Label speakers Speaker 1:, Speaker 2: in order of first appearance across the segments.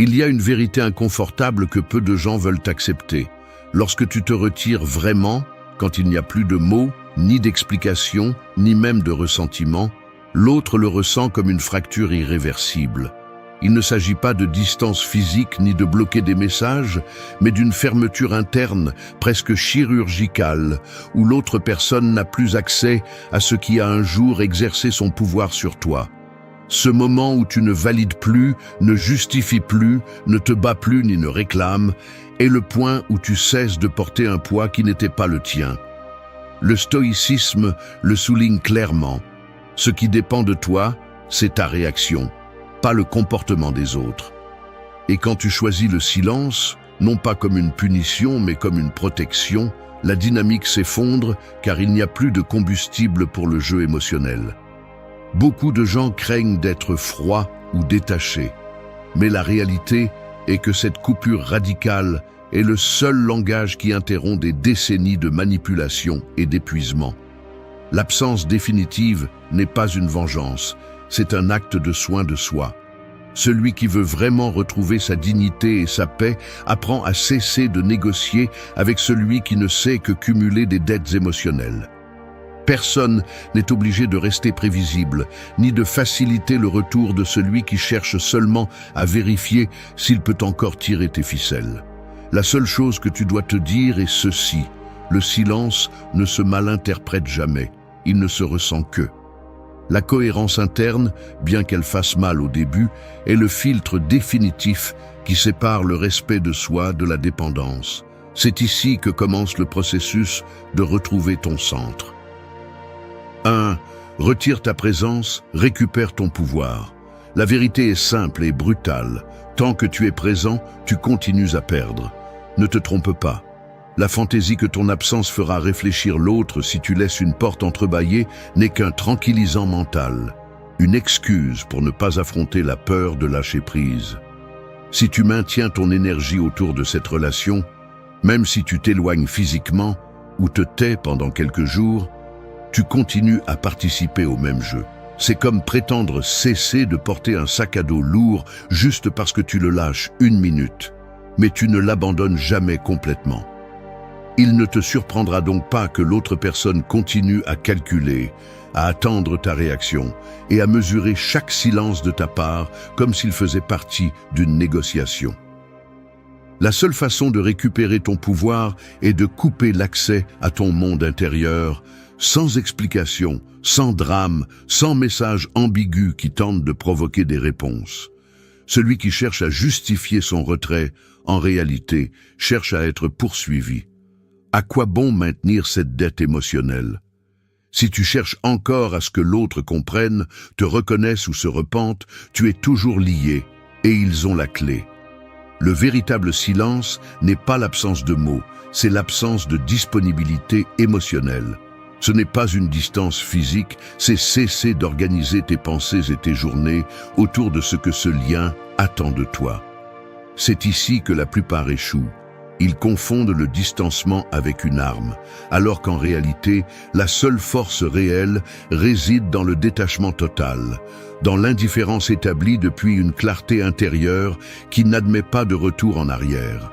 Speaker 1: Il y a une vérité inconfortable que peu de gens veulent accepter. Lorsque tu te retires vraiment, quand il n'y a plus de mots, ni d'explications, ni même de ressentiment, l'autre le ressent comme une fracture irréversible. Il ne s'agit pas de distance physique ni de bloquer des messages, mais d'une fermeture interne, presque chirurgicale, où l'autre personne n'a plus accès à ce qui a un jour exercé son pouvoir sur toi. Ce moment où tu ne valides plus, ne justifies plus, ne te bats plus ni ne réclames, est le point où tu cesses de porter un poids qui n'était pas le tien. Le stoïcisme le souligne clairement. Ce qui dépend de toi, c'est ta réaction, pas le comportement des autres. Et quand tu choisis le silence, non pas comme une punition mais comme une protection, la dynamique s'effondre car il n'y a plus de combustible pour le jeu émotionnel. Beaucoup de gens craignent d'être froids ou détachés, mais la réalité est que cette coupure radicale est le seul langage qui interrompt des décennies de manipulation et d'épuisement. L'absence définitive n'est pas une vengeance, c'est un acte de soin de soi. Celui qui veut vraiment retrouver sa dignité et sa paix apprend à cesser de négocier avec celui qui ne sait que cumuler des dettes émotionnelles. Personne n'est obligé de rester prévisible, ni de faciliter le retour de celui qui cherche seulement à vérifier s'il peut encore tirer tes ficelles. La seule chose que tu dois te dire est ceci: le silence ne se malinterprète jamais, il ne se ressent que. La cohérence interne, bien qu'elle fasse mal au début, est le filtre définitif qui sépare le respect de soi de la dépendance. C'est ici que commence le processus de retrouver ton centre. 1. Retire ta présence, récupère ton pouvoir. La vérité est simple et brutale. Tant que tu es présent, tu continues à perdre. Ne te trompe pas. La fantaisie que ton absence fera réfléchir l'autre si tu laisses une porte entrebâillée n'est qu'un tranquillisant mental, une excuse pour ne pas affronter la peur de lâcher prise. Si tu maintiens ton énergie autour de cette relation, même si tu t'éloignes physiquement ou te tais pendant quelques jours, tu continues à participer au même jeu. C'est comme prétendre cesser de porter un sac à dos lourd juste parce que tu le lâches une minute, mais tu ne l'abandonnes jamais complètement. Il ne te surprendra donc pas que l'autre personne continue à calculer, à attendre ta réaction et à mesurer chaque silence de ta part comme s'il faisait partie d'une négociation. La seule façon de récupérer ton pouvoir est de couper l'accès à ton monde intérieur, sans explication, sans drame, sans message ambigu qui tente de provoquer des réponses. Celui qui cherche à justifier son retrait, en réalité, cherche à être poursuivi. À quoi bon maintenir cette dette émotionnelle? Si tu cherches encore à ce que l'autre comprenne, te reconnaisse ou se repente, tu es toujours lié, et ils ont la clé. Le véritable silence n'est pas l'absence de mots, c'est l'absence de disponibilité émotionnelle. Ce n'est pas une distance physique, c'est cesser d'organiser tes pensées et tes journées autour de ce que ce lien attend de toi. C'est ici que la plupart échouent. Ils confondent le distancement avec une arme, alors qu'en réalité, la seule force réelle réside dans le détachement total, dans l'indifférence établie depuis une clarté intérieure qui n'admet pas de retour en arrière.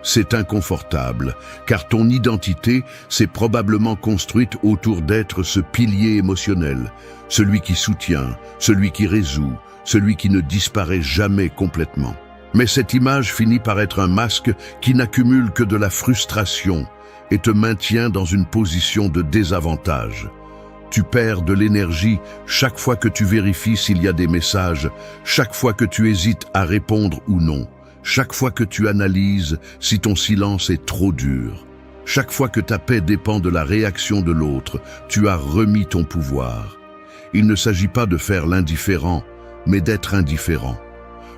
Speaker 1: C'est inconfortable, car ton identité s'est probablement construite autour d'être ce pilier émotionnel, celui qui soutient, celui qui résout, celui qui ne disparaît jamais complètement. Mais cette image finit par être un masque qui n'accumule que de la frustration et te maintient dans une position de désavantage. Tu perds de l'énergie chaque fois que tu vérifies s'il y a des messages, chaque fois que tu hésites à répondre ou non. Chaque fois que tu analyses si ton silence est trop dur, chaque fois que ta paix dépend de la réaction de l'autre, tu as remis ton pouvoir. Il ne s'agit pas de faire l'indifférent, mais d'être indifférent.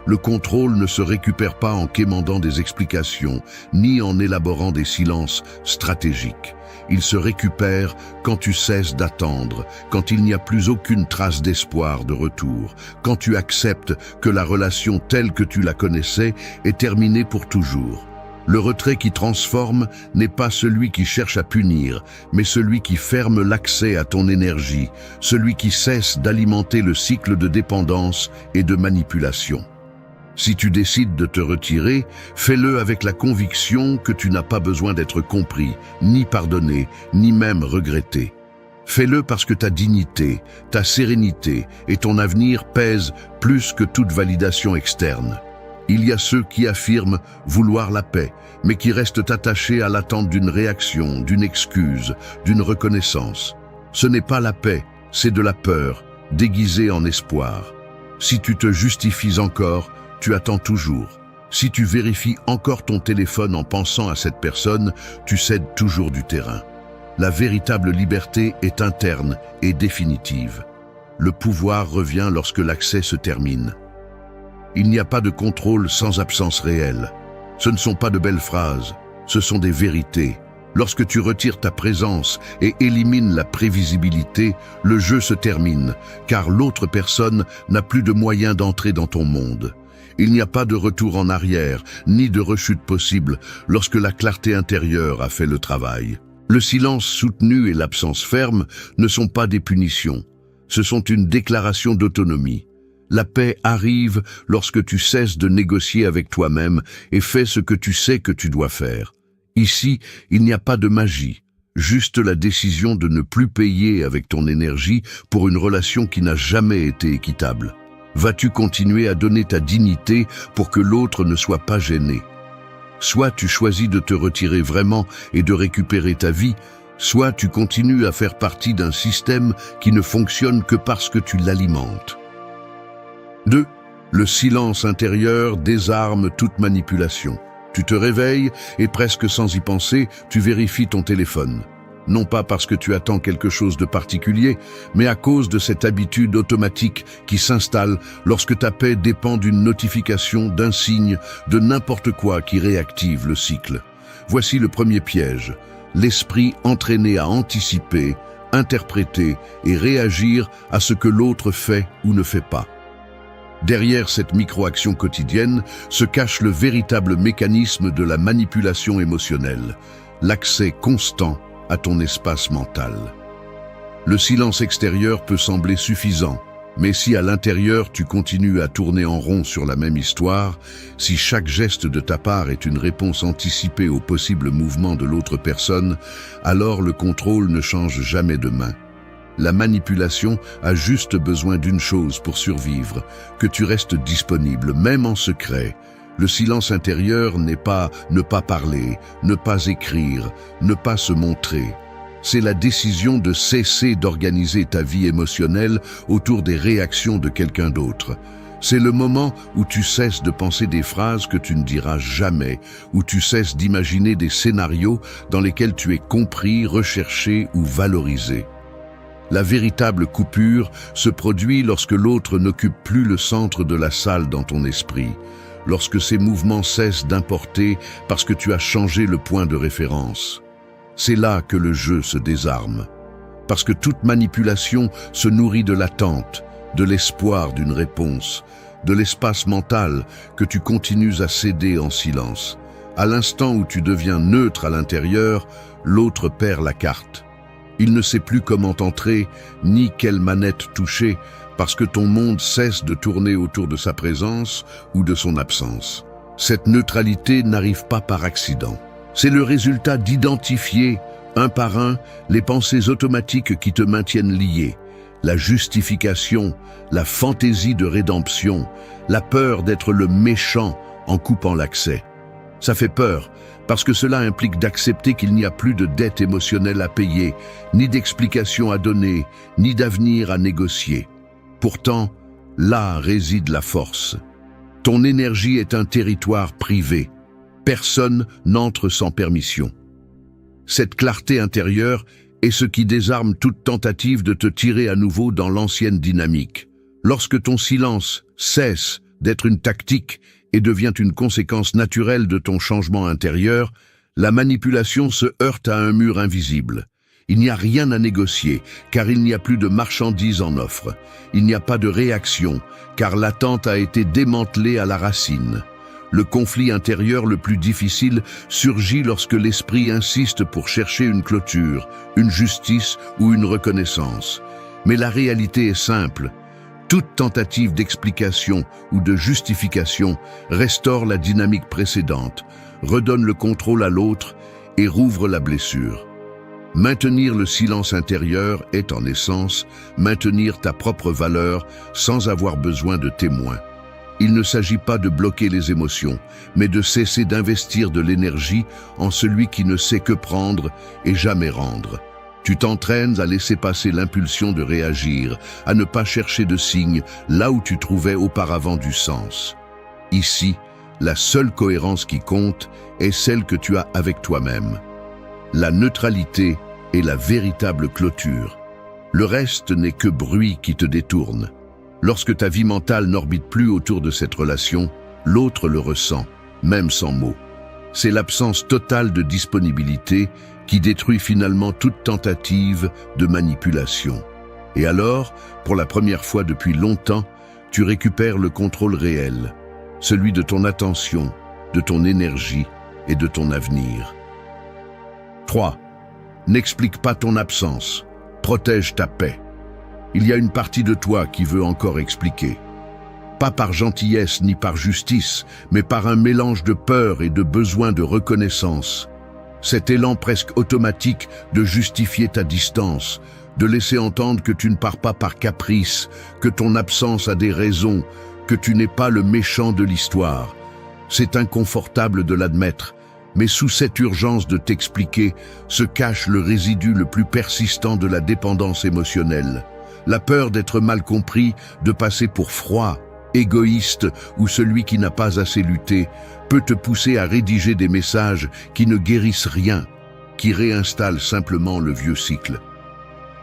Speaker 1: Le contrôle ne se récupère pas en quémandant des explications, ni en élaborant des silences stratégiques. Il se récupère quand tu cesses d'attendre, quand il n'y a plus aucune trace d'espoir de retour, quand tu acceptes que la relation telle que tu la connaissais est terminée pour toujours. Le retrait qui transforme n'est pas celui qui cherche à punir, mais celui qui ferme l'accès à ton énergie, celui qui cesse d'alimenter le cycle de dépendance et de manipulation. Si tu décides de te retirer, fais-le avec la conviction que tu n'as pas besoin d'être compris, ni pardonné, ni même regretté. Fais-le parce que ta dignité, ta sérénité et ton avenir pèsent plus que toute validation externe. Il y a ceux qui affirment vouloir la paix, mais qui restent attachés à l'attente d'une réaction, d'une excuse, d'une reconnaissance. Ce n'est pas la paix, c'est de la peur, déguisée en espoir. Si tu te justifies encore, tu attends toujours. Si tu vérifies encore ton téléphone en pensant à cette personne, tu cèdes toujours du terrain. La véritable liberté est interne et définitive. Le pouvoir revient lorsque l'accès se termine. Il n'y a pas de contrôle sans absence réelle. Ce ne sont pas de belles phrases, ce sont des vérités. Lorsque tu retires ta présence et élimines la prévisibilité, le jeu se termine, car l'autre personne n'a plus de moyens d'entrer dans ton monde. Il n'y a pas de retour en arrière, ni de rechute possible lorsque la clarté intérieure a fait le travail. Le silence soutenu et l'absence ferme ne sont pas des punitions, ce sont une déclaration d'autonomie. La paix arrive lorsque tu cesses de négocier avec toi-même et fais ce que tu sais que tu dois faire. Ici, il n'y a pas de magie, juste la décision de ne plus payer avec ton énergie pour une relation qui n'a jamais été équitable. Vas-tu continuer à donner ta dignité pour que l'autre ne soit pas gêné? Soit tu choisis de te retirer vraiment et de récupérer ta vie, soit tu continues à faire partie d'un système qui ne fonctionne que parce que tu l'alimentes. 2. Le silence intérieur désarme toute manipulation. Tu te réveilles et presque sans y penser, tu vérifies ton téléphone. Non pas parce que tu attends quelque chose de particulier, mais à cause de cette habitude automatique qui s'installe lorsque ta paix dépend d'une notification, d'un signe, de n'importe quoi qui réactive le cycle. Voici le premier piège. L'esprit entraîné à anticiper, interpréter et réagir à ce que l'autre fait ou ne fait pas. Derrière cette micro-action quotidienne se cache le véritable mécanisme de la manipulation émotionnelle, l'accès constant à ton espace mental. Le silence extérieur peut sembler suffisant, mais si à l'intérieur tu continues à tourner en rond sur la même histoire, si chaque geste de ta part est une réponse anticipée aux possibles mouvements de l'autre personne, alors le contrôle ne change jamais de main. La manipulation a juste besoin d'une chose pour survivre, que tu restes disponible, même en secret. Le silence intérieur n'est pas ne pas parler, ne pas écrire, ne pas se montrer. C'est la décision de cesser d'organiser ta vie émotionnelle autour des réactions de quelqu'un d'autre. C'est le moment où tu cesses de penser des phrases que tu ne diras jamais, où tu cesses d'imaginer des scénarios dans lesquels tu es compris, recherché ou valorisé. La véritable coupure se produit lorsque l'autre n'occupe plus le centre de la salle dans ton esprit, lorsque ces mouvements cessent d'importer parce que tu as changé le point de référence. C'est là que le jeu se désarme, parce que toute manipulation se nourrit de l'attente, de l'espoir d'une réponse, de l'espace mental que tu continues à céder en silence. À l'instant où tu deviens neutre à l'intérieur, l'autre perd la carte. Il ne sait plus comment entrer, ni quelle manette toucher, parce que ton monde cesse de tourner autour de sa présence ou de son absence. Cette neutralité n'arrive pas par accident. C'est le résultat d'identifier, un par un, les pensées automatiques qui te maintiennent lié. La justification, la fantaisie de rédemption, la peur d'être le méchant en coupant l'accès. Ça fait peur, parce que cela implique d'accepter qu'il n'y a plus de dette émotionnelle à payer, ni d'explication à donner, ni d'avenir à négocier. Pourtant, là réside la force. Ton énergie est un territoire privé. Personne n'entre sans permission. Cette clarté intérieure est ce qui désarme toute tentative de te tirer à nouveau dans l'ancienne dynamique. Lorsque ton silence cesse d'être une tactique et devient une conséquence naturelle de ton changement intérieur, la manipulation se heurte à un mur invisible. Il n'y a rien à négocier, car il n'y a plus de marchandises en offre. Il n'y a pas de réaction, car l'attente a été démantelée à la racine. Le conflit intérieur le plus difficile surgit lorsque l'esprit insiste pour chercher une clôture, une justice ou une reconnaissance. Mais la réalité est simple. Toute tentative d'explication ou de justification restaure la dynamique précédente, redonne le contrôle à l'autre et rouvre la blessure. Maintenir le silence intérieur est en essence maintenir ta propre valeur sans avoir besoin de témoins. Il ne s'agit pas de bloquer les émotions, mais de cesser d'investir de l'énergie en celui qui ne sait que prendre et jamais rendre. Tu t'entraînes à laisser passer l'impulsion de réagir, à ne pas chercher de signes là où tu trouvais auparavant du sens. Ici, la seule cohérence qui compte est celle que tu as avec toi-même. La neutralité est la véritable clôture. Le reste n'est que bruit qui te détourne. Lorsque ta vie mentale n'orbite plus autour de cette relation, l'autre le ressent, même sans mots. C'est l'absence totale de disponibilité qui détruit finalement toute tentative de manipulation. Et alors, pour la première fois depuis longtemps, tu récupères le contrôle réel, celui de ton attention, de ton énergie et de ton avenir. 3. N'explique pas ton absence, protège ta paix. Il y a une partie de toi qui veut encore expliquer. Pas par gentillesse ni par justice, mais par un mélange de peur et de besoin de reconnaissance. Cet élan presque automatique de justifier ta distance, de laisser entendre que tu ne pars pas par caprice, que ton absence a des raisons, que tu n'es pas le méchant de l'histoire. C'est inconfortable de l'admettre, mais sous cette urgence de t'expliquer se cache le résidu le plus persistant de la dépendance émotionnelle. La peur d'être mal compris, de passer pour froid, égoïste ou celui qui n'a pas assez lutté, peut te pousser à rédiger des messages qui ne guérissent rien, qui réinstallent simplement le vieux cycle.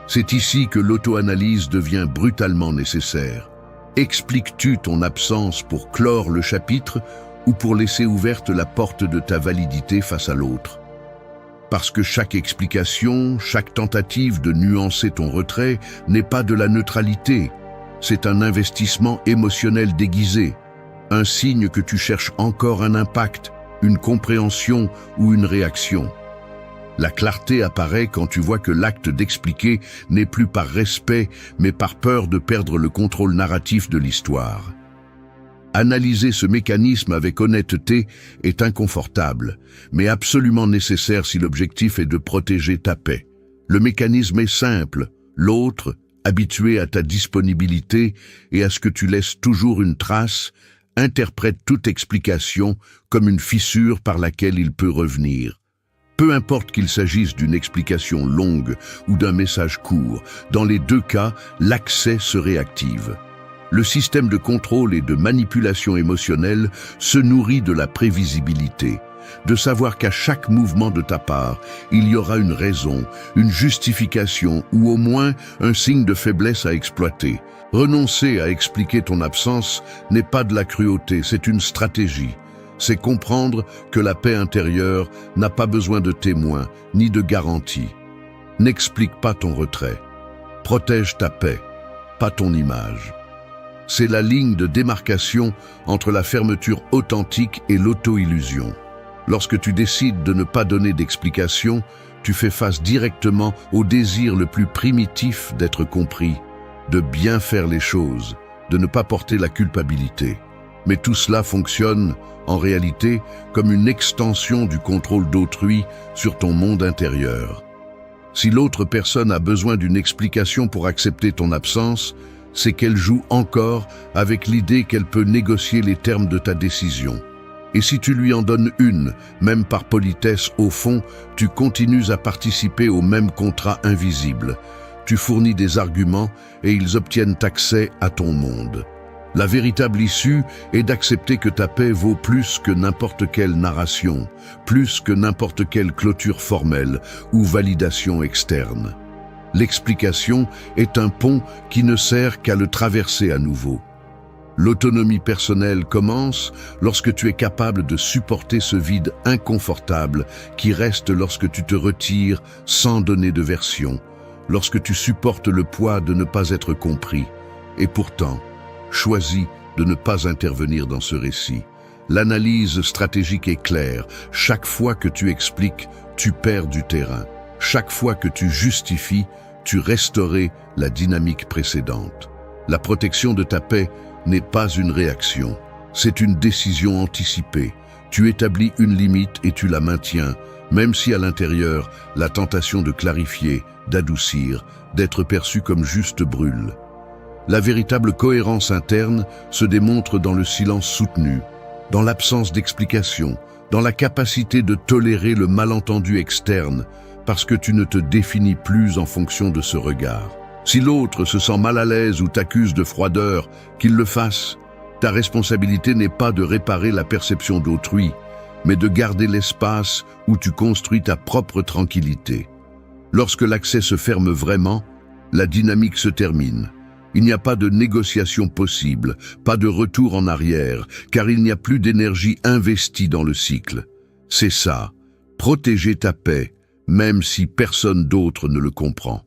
Speaker 1: C'est ici que l'auto-analyse devient brutalement nécessaire. Expliques-tu ton absence pour clore le chapitre ou pour laisser ouverte la porte de ta validité face à l'autre? Parce que chaque explication, chaque tentative de nuancer ton retrait n'est pas de la neutralité. C'est un investissement émotionnel déguisé, un signe que tu cherches encore un impact, une compréhension ou une réaction. La clarté apparaît quand tu vois que l'acte d'expliquer n'est plus par respect, mais par peur de perdre le contrôle narratif de l'histoire. Analyser ce mécanisme avec honnêteté est inconfortable, mais absolument nécessaire si l'objectif est de protéger ta paix. Le mécanisme est simple, l'autre, habitué à ta disponibilité et à ce que tu laisses toujours une trace, interprète toute explication comme une fissure par laquelle il peut revenir. Peu importe qu'il s'agisse d'une explication longue ou d'un message court, dans les deux cas, l'accès se réactive. Le système de contrôle et de manipulation émotionnelle se nourrit de la prévisibilité, de savoir qu'à chaque mouvement de ta part, il y aura une raison, une justification ou au moins un signe de faiblesse à exploiter. Renoncer à expliquer ton absence n'est pas de la cruauté, c'est une stratégie. C'est comprendre que la paix intérieure n'a pas besoin de témoins ni de garanties. N'explique pas ton retrait. Protège ta paix, pas ton image. C'est la ligne de démarcation entre la fermeture authentique et l'auto-illusion. Lorsque tu décides de ne pas donner d'explication, tu fais face directement au désir le plus primitif d'être compris, de bien faire les choses, de ne pas porter la culpabilité. Mais tout cela fonctionne, en réalité, comme une extension du contrôle d'autrui sur ton monde intérieur. Si l'autre personne a besoin d'une explication pour accepter ton absence, c'est qu'elle joue encore avec l'idée qu'elle peut négocier les termes de ta décision. Et si tu lui en donnes une, même par politesse, au fond, tu continues à participer au même contrat invisible. Tu fournis des arguments et ils obtiennent accès à ton monde. La véritable issue est d'accepter que ta paix vaut plus que n'importe quelle narration, plus que n'importe quelle clôture formelle ou validation externe. L'explication est un pont qui ne sert qu'à le traverser à nouveau. L'autonomie personnelle commence lorsque tu es capable de supporter ce vide inconfortable qui reste lorsque tu te retires sans donner de version, lorsque tu supportes le poids de ne pas être compris, et pourtant, choisis de ne pas intervenir dans ce récit. L'analyse stratégique est claire. Chaque fois que tu expliques, tu perds du terrain. Chaque fois que tu justifies, tu restaurais la dynamique précédente. La protection de ta paix n'est pas une réaction, c'est une décision anticipée. Tu établis une limite et tu la maintiens, même si à l'intérieur, la tentation de clarifier, d'adoucir, d'être perçu comme juste brûle. La véritable cohérence interne se démontre dans le silence soutenu, dans l'absence d'explication, dans la capacité de tolérer le malentendu externe, parce que tu ne te définis plus en fonction de ce regard. Si l'autre se sent mal à l'aise ou t'accuse de froideur, qu'il le fasse. Ta responsabilité n'est pas de réparer la perception d'autrui, mais de garder l'espace où tu construis ta propre tranquillité. Lorsque l'accès se ferme vraiment, la dynamique se termine. Il n'y a pas de négociation possible, pas de retour en arrière, car il n'y a plus d'énergie investie dans le cycle. C'est ça, protéger ta paix, même si personne d'autre ne le comprend.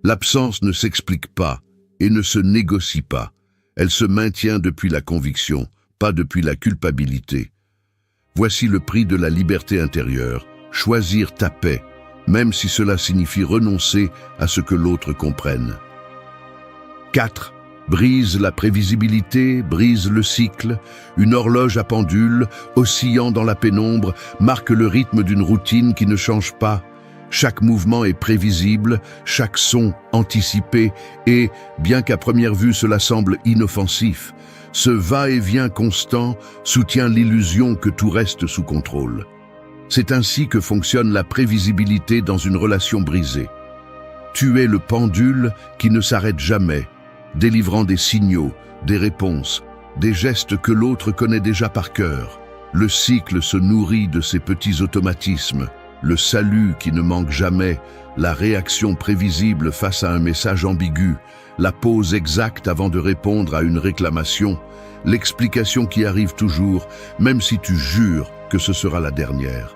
Speaker 1: L'absence ne s'explique pas et ne se négocie pas. Elle se maintient depuis la conviction, pas depuis la culpabilité. Voici le prix de la liberté intérieure, choisir ta paix, même si cela signifie renoncer à ce que l'autre comprenne. 4. Brise la prévisibilité, brise le cycle. Une horloge à pendule, oscillant dans la pénombre, marque le rythme d'une routine qui ne change pas. Chaque mouvement est prévisible, chaque son anticipé et, bien qu'à première vue cela semble inoffensif, ce va-et-vient constant soutient l'illusion que tout reste sous contrôle. C'est ainsi que fonctionne la prévisibilité dans une relation brisée. Tu es le pendule qui ne s'arrête jamais, délivrant des signaux, des réponses, des gestes que l'autre connaît déjà par cœur. Le cycle se nourrit de ces petits automatismes, le salut qui ne manque jamais, la réaction prévisible face à un message ambigu, la pause exacte avant de répondre à une réclamation, l'explication qui arrive toujours, même si tu jures que ce sera la dernière.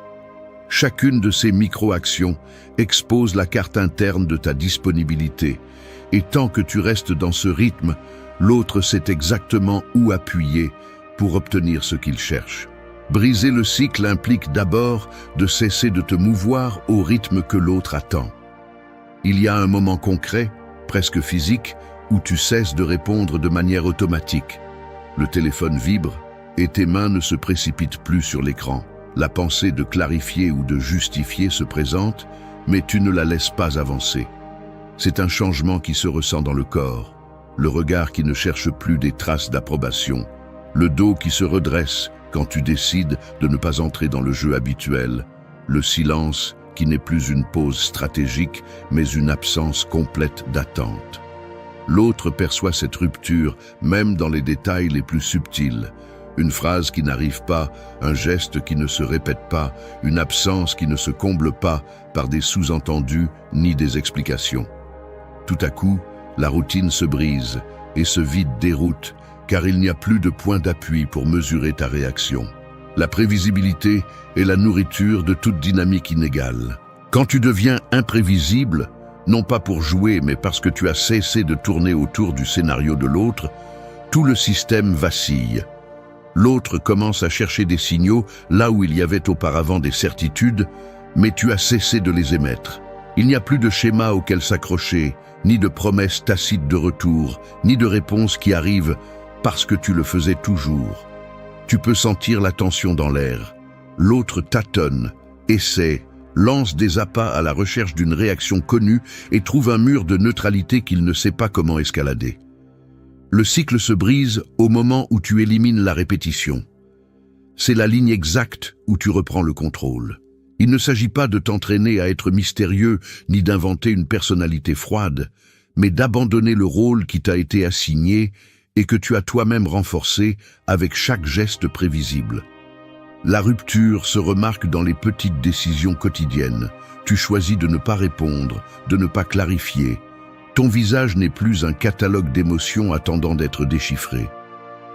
Speaker 1: Chacune de ces micro-actions expose la carte interne de ta disponibilité, et tant que tu restes dans ce rythme, l'autre sait exactement où appuyer pour obtenir ce qu'il cherche. Briser le cycle implique d'abord de cesser de te mouvoir au rythme que l'autre attend. Il y a un moment concret, presque physique, où tu cesses de répondre de manière automatique. Le téléphone vibre et tes mains ne se précipitent plus sur l'écran. La pensée de clarifier ou de justifier se présente, mais tu ne la laisses pas avancer. C'est un changement qui se ressent dans le corps, le regard qui ne cherche plus des traces d'approbation, le dos qui se redresse quand tu décides de ne pas entrer dans le jeu habituel, le silence qui n'est plus une pause stratégique, mais une absence complète d'attente. L'autre perçoit cette rupture, même dans les détails les plus subtils. Une phrase qui n'arrive pas, un geste qui ne se répète pas, une absence qui ne se comble pas par des sous-entendus ni des explications. Tout à coup, la routine se brise et ce vide déroute, car il n'y a plus de point d'appui pour mesurer ta réaction. La prévisibilité est la nourriture de toute dynamique inégale. Quand tu deviens imprévisible, non pas pour jouer, mais parce que tu as cessé de tourner autour du scénario de l'autre, tout le système vacille. L'autre commence à chercher des signaux là où il y avait auparavant des certitudes, mais tu as cessé de les émettre. Il n'y a plus de schéma auquel s'accrocher, ni de promesses tacites de retour, ni de réponses qui arrivent parce que tu le faisais toujours. Tu peux sentir la tension dans l'air. L'autre tâtonne, essaie, lance des appâts à la recherche d'une réaction connue et trouve un mur de neutralité qu'il ne sait pas comment escalader. Le cycle se brise au moment où tu élimines la répétition. C'est la ligne exacte où tu reprends le contrôle. Il ne s'agit pas de t'entraîner à être mystérieux ni d'inventer une personnalité froide, mais d'abandonner le rôle qui t'a été assigné et que tu as toi-même renforcé avec chaque geste prévisible. La rupture se remarque dans les petites décisions quotidiennes. Tu choisis de ne pas répondre, de ne pas clarifier. Ton visage n'est plus un catalogue d'émotions attendant d'être déchiffré.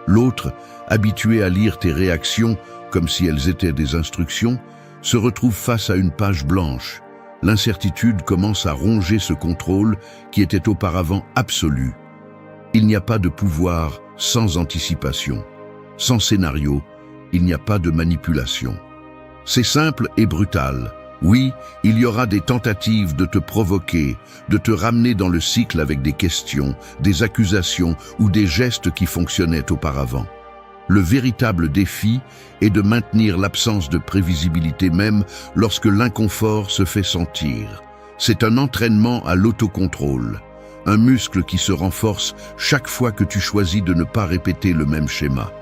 Speaker 1: L'autre, habitué à lire tes réactions comme si elles étaient des instructions, se retrouve face à une page blanche. L'incertitude commence à ronger ce contrôle qui était auparavant absolu. Il n'y a pas de pouvoir sans anticipation. Sans scénario, il n'y a pas de manipulation. C'est simple et brutal. Oui, il y aura des tentatives de te provoquer, de te ramener dans le cycle avec des questions, des accusations ou des gestes qui fonctionnaient auparavant. Le véritable défi est de maintenir l'absence de prévisibilité même lorsque l'inconfort se fait sentir. C'est un entraînement à l'autocontrôle, un muscle qui se renforce chaque fois que tu choisis de ne pas répéter le même schéma.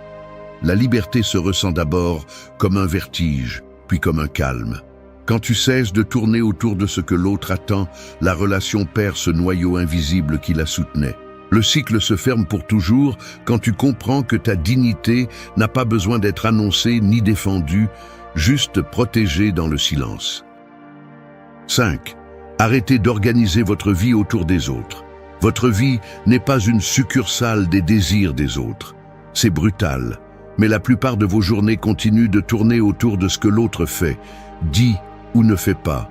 Speaker 1: La liberté se ressent d'abord comme un vertige, puis comme un calme. Quand tu cesses de tourner autour de ce que l'autre attend, la relation perd ce noyau invisible qui la soutenait. Le cycle se ferme pour toujours quand tu comprends que ta dignité n'a pas besoin d'être annoncée ni défendue, juste protégée dans le silence. 5. Arrêtez d'organiser votre vie autour des autres. Votre vie n'est pas une succursale des désirs des autres. C'est brutal, mais la plupart de vos journées continuent de tourner autour de ce que l'autre fait, dit ou ne fait pas.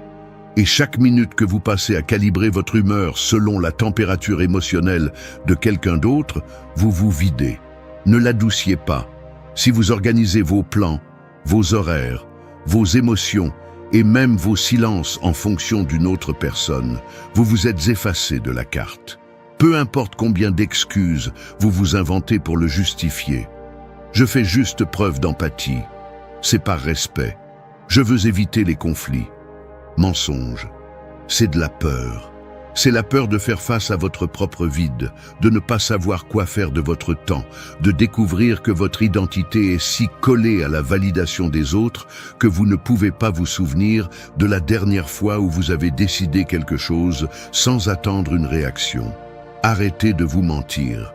Speaker 1: Et chaque minute que vous passez à calibrer votre humeur selon la température émotionnelle de quelqu'un d'autre, vous vous videz. Ne l'adouciez pas. Si vous organisez vos plans, vos horaires, vos émotions et même vos silences en fonction d'une autre personne, vous vous êtes effacé de la carte. Peu importe combien d'excuses vous vous inventez pour le justifier. Je fais juste preuve d'empathie. C'est par respect. Je veux éviter les conflits. Mensonge. C'est de la peur. C'est la peur de faire face à votre propre vide, de ne pas savoir quoi faire de votre temps, de découvrir que votre identité est si collée à la validation des autres que vous ne pouvez pas vous souvenir de la dernière fois où vous avez décidé quelque chose sans attendre une réaction. Arrêtez de vous mentir.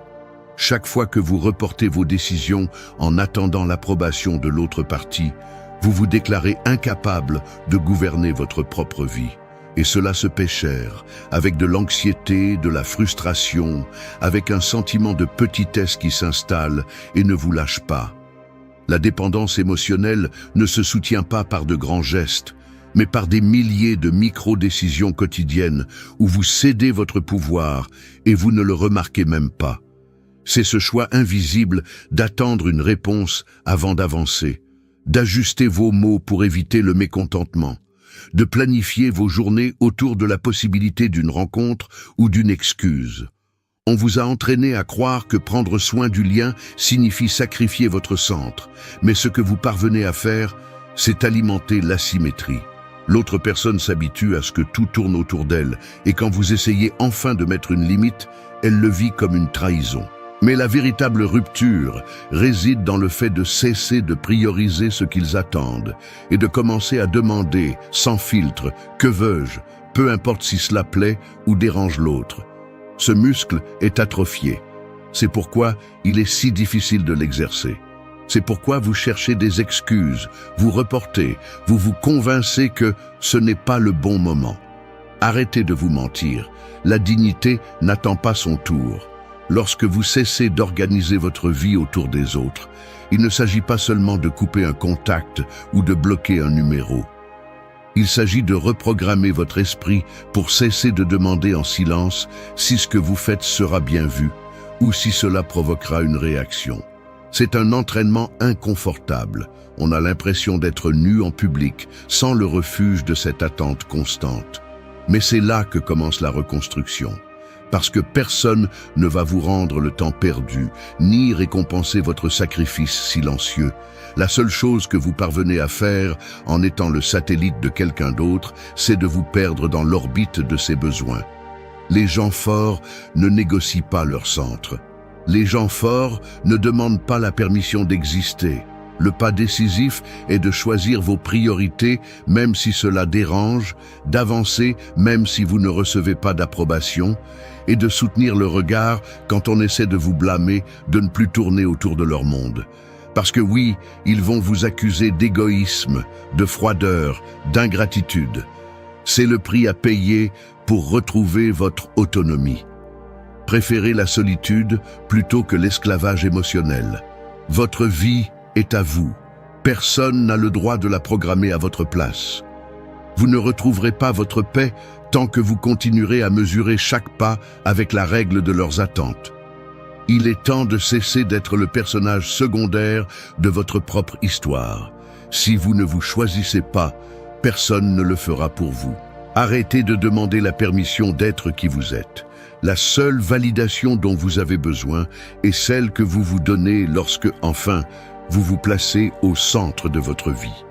Speaker 1: Chaque fois que vous reportez vos décisions en attendant l'approbation de l'autre partie, vous vous déclarez incapable de gouverner votre propre vie. Et cela se paie cher, avec de l'anxiété, de la frustration, avec un sentiment de petitesse qui s'installe et ne vous lâche pas. La dépendance émotionnelle ne se soutient pas par de grands gestes, mais par des milliers de micro-décisions quotidiennes où vous cédez votre pouvoir et vous ne le remarquez même pas. C'est ce choix invisible d'attendre une réponse avant d'avancer, d'ajuster vos mots pour éviter le mécontentement, de planifier vos journées autour de la possibilité d'une rencontre ou d'une excuse. On vous a entraîné à croire que prendre soin du lien signifie sacrifier votre centre, mais ce que vous parvenez à faire, c'est alimenter l'asymétrie. L'autre personne s'habitue à ce que tout tourne autour d'elle, et quand vous essayez enfin de mettre une limite, elle le vit comme une trahison. Mais la véritable rupture réside dans le fait de cesser de prioriser ce qu'ils attendent et de commencer à demander, sans filtre, « que veux-je ?» peu importe si cela plaît ou dérange l'autre. Ce muscle est atrophié. C'est pourquoi il est si difficile de l'exercer. C'est pourquoi vous cherchez des excuses, vous reportez, vous vous convainquez que ce n'est pas le bon moment. Arrêtez de vous mentir. La dignité n'attend pas son tour. Lorsque vous cessez d'organiser votre vie autour des autres, il ne s'agit pas seulement de couper un contact ou de bloquer un numéro. Il s'agit de reprogrammer votre esprit pour cesser de demander en silence si ce que vous faites sera bien vu ou si cela provoquera une réaction. C'est un entraînement inconfortable. On a l'impression d'être nu en public, sans le refuge de cette attente constante. Mais c'est là que commence la reconstruction. Parce que personne ne va vous rendre le temps perdu, ni récompenser votre sacrifice silencieux. La seule chose que vous parvenez à faire, en étant le satellite de quelqu'un d'autre, c'est de vous perdre dans l'orbite de ses besoins. Les gens forts ne négocient pas leur centre. Les gens forts ne demandent pas la permission d'exister. Le pas décisif est de choisir vos priorités, même si cela dérange, d'avancer même si vous ne recevez pas d'approbation, et de soutenir le regard quand on essaie de vous blâmer, de ne plus tourner autour de leur monde. Parce que oui, ils vont vous accuser d'égoïsme, de froideur, d'ingratitude. C'est le prix à payer pour retrouver votre autonomie. Préférez la solitude plutôt que l'esclavage émotionnel. Votre vie est à vous. Personne n'a le droit de la programmer à votre place. Vous ne retrouverez pas votre paix tant que vous continuerez à mesurer chaque pas avec la règle de leurs attentes. Il est temps de cesser d'être le personnage secondaire de votre propre histoire. Si vous ne vous choisissez pas, personne ne le fera pour vous. Arrêtez de demander la permission d'être qui vous êtes. La seule validation dont vous avez besoin est celle que vous vous donnez lorsque, enfin, vous vous placez au centre de votre vie.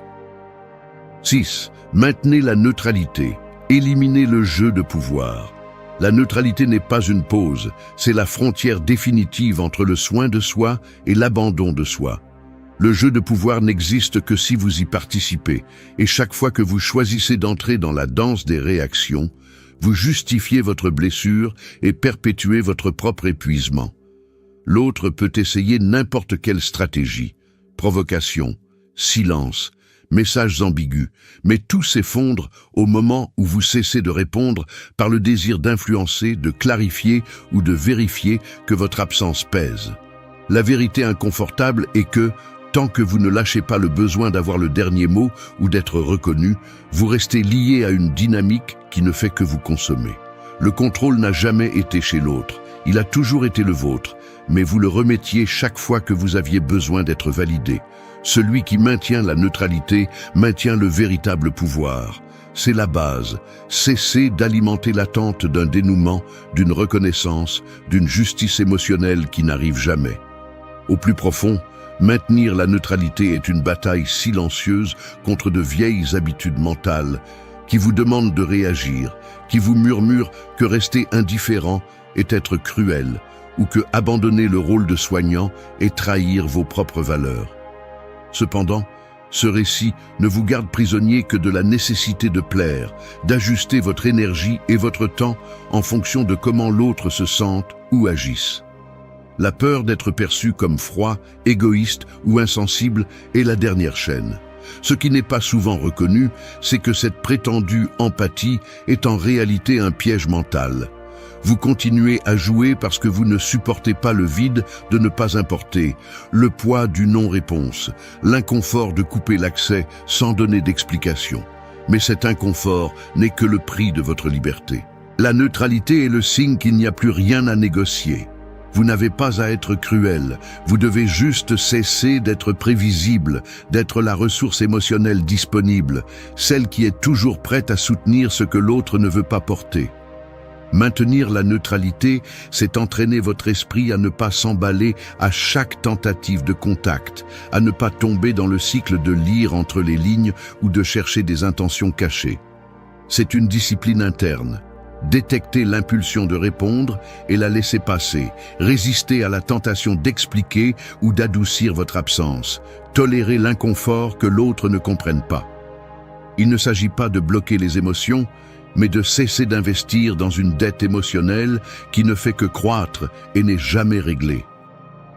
Speaker 1: 6. Maintenez la neutralité. Éliminez le jeu de pouvoir. La neutralité n'est pas une pause, c'est la frontière définitive entre le soin de soi et l'abandon de soi. Le jeu de pouvoir n'existe que si vous y participez, et chaque fois que vous choisissez d'entrer dans la danse des réactions, vous justifiez votre blessure et perpétuez votre propre épuisement. L'autre peut essayer n'importe quelle stratégie, provocation, silence, messages ambigus, mais tout s'effondre au moment où vous cessez de répondre par le désir d'influencer, de clarifier ou de vérifier que votre absence pèse. La vérité inconfortable est que, tant que vous ne lâchez pas le besoin d'avoir le dernier mot ou d'être reconnu, vous restez lié à une dynamique qui ne fait que vous consommer. Le contrôle n'a jamais été chez l'autre, il a toujours été le vôtre, mais vous le remettiez chaque fois que vous aviez besoin d'être validé. Celui qui maintient la neutralité maintient le véritable pouvoir. C'est la base. Cessez d'alimenter l'attente d'un dénouement, d'une reconnaissance, d'une justice émotionnelle qui n'arrive jamais. Au plus profond, maintenir la neutralité est une bataille silencieuse contre de vieilles habitudes mentales qui vous demandent de réagir, qui vous murmurent que rester indifférent est être cruel ou que abandonner le rôle de soignant est trahir vos propres valeurs. Cependant, ce récit ne vous garde prisonnier que de la nécessité de plaire, d'ajuster votre énergie et votre temps en fonction de comment l'autre se sente ou agisse. La peur d'être perçu comme froid, égoïste ou insensible est la dernière chaîne. Ce qui n'est pas souvent reconnu, c'est que cette prétendue empathie est en réalité un piège mental. Vous continuez à jouer parce que vous ne supportez pas le vide de ne pas importer, le poids du non-réponse, l'inconfort de couper l'accès sans donner d'explication. Mais cet inconfort n'est que le prix de votre liberté. La neutralité est le signe qu'il n'y a plus rien à négocier. Vous n'avez pas à être cruel, vous devez juste cesser d'être prévisible, d'être la ressource émotionnelle disponible, celle qui est toujours prête à soutenir ce que l'autre ne veut pas porter. Maintenir la neutralité, c'est entraîner votre esprit à ne pas s'emballer à chaque tentative de contact, à ne pas tomber dans le cycle de lire entre les lignes ou de chercher des intentions cachées. C'est une discipline interne. Détecter l'impulsion de répondre et la laisser passer, résister à la tentation d'expliquer ou d'adoucir votre absence, tolérer l'inconfort que l'autre ne comprenne pas. Il ne s'agit pas de bloquer les émotions, mais de cesser d'investir dans une dette émotionnelle qui ne fait que croître et n'est jamais réglée.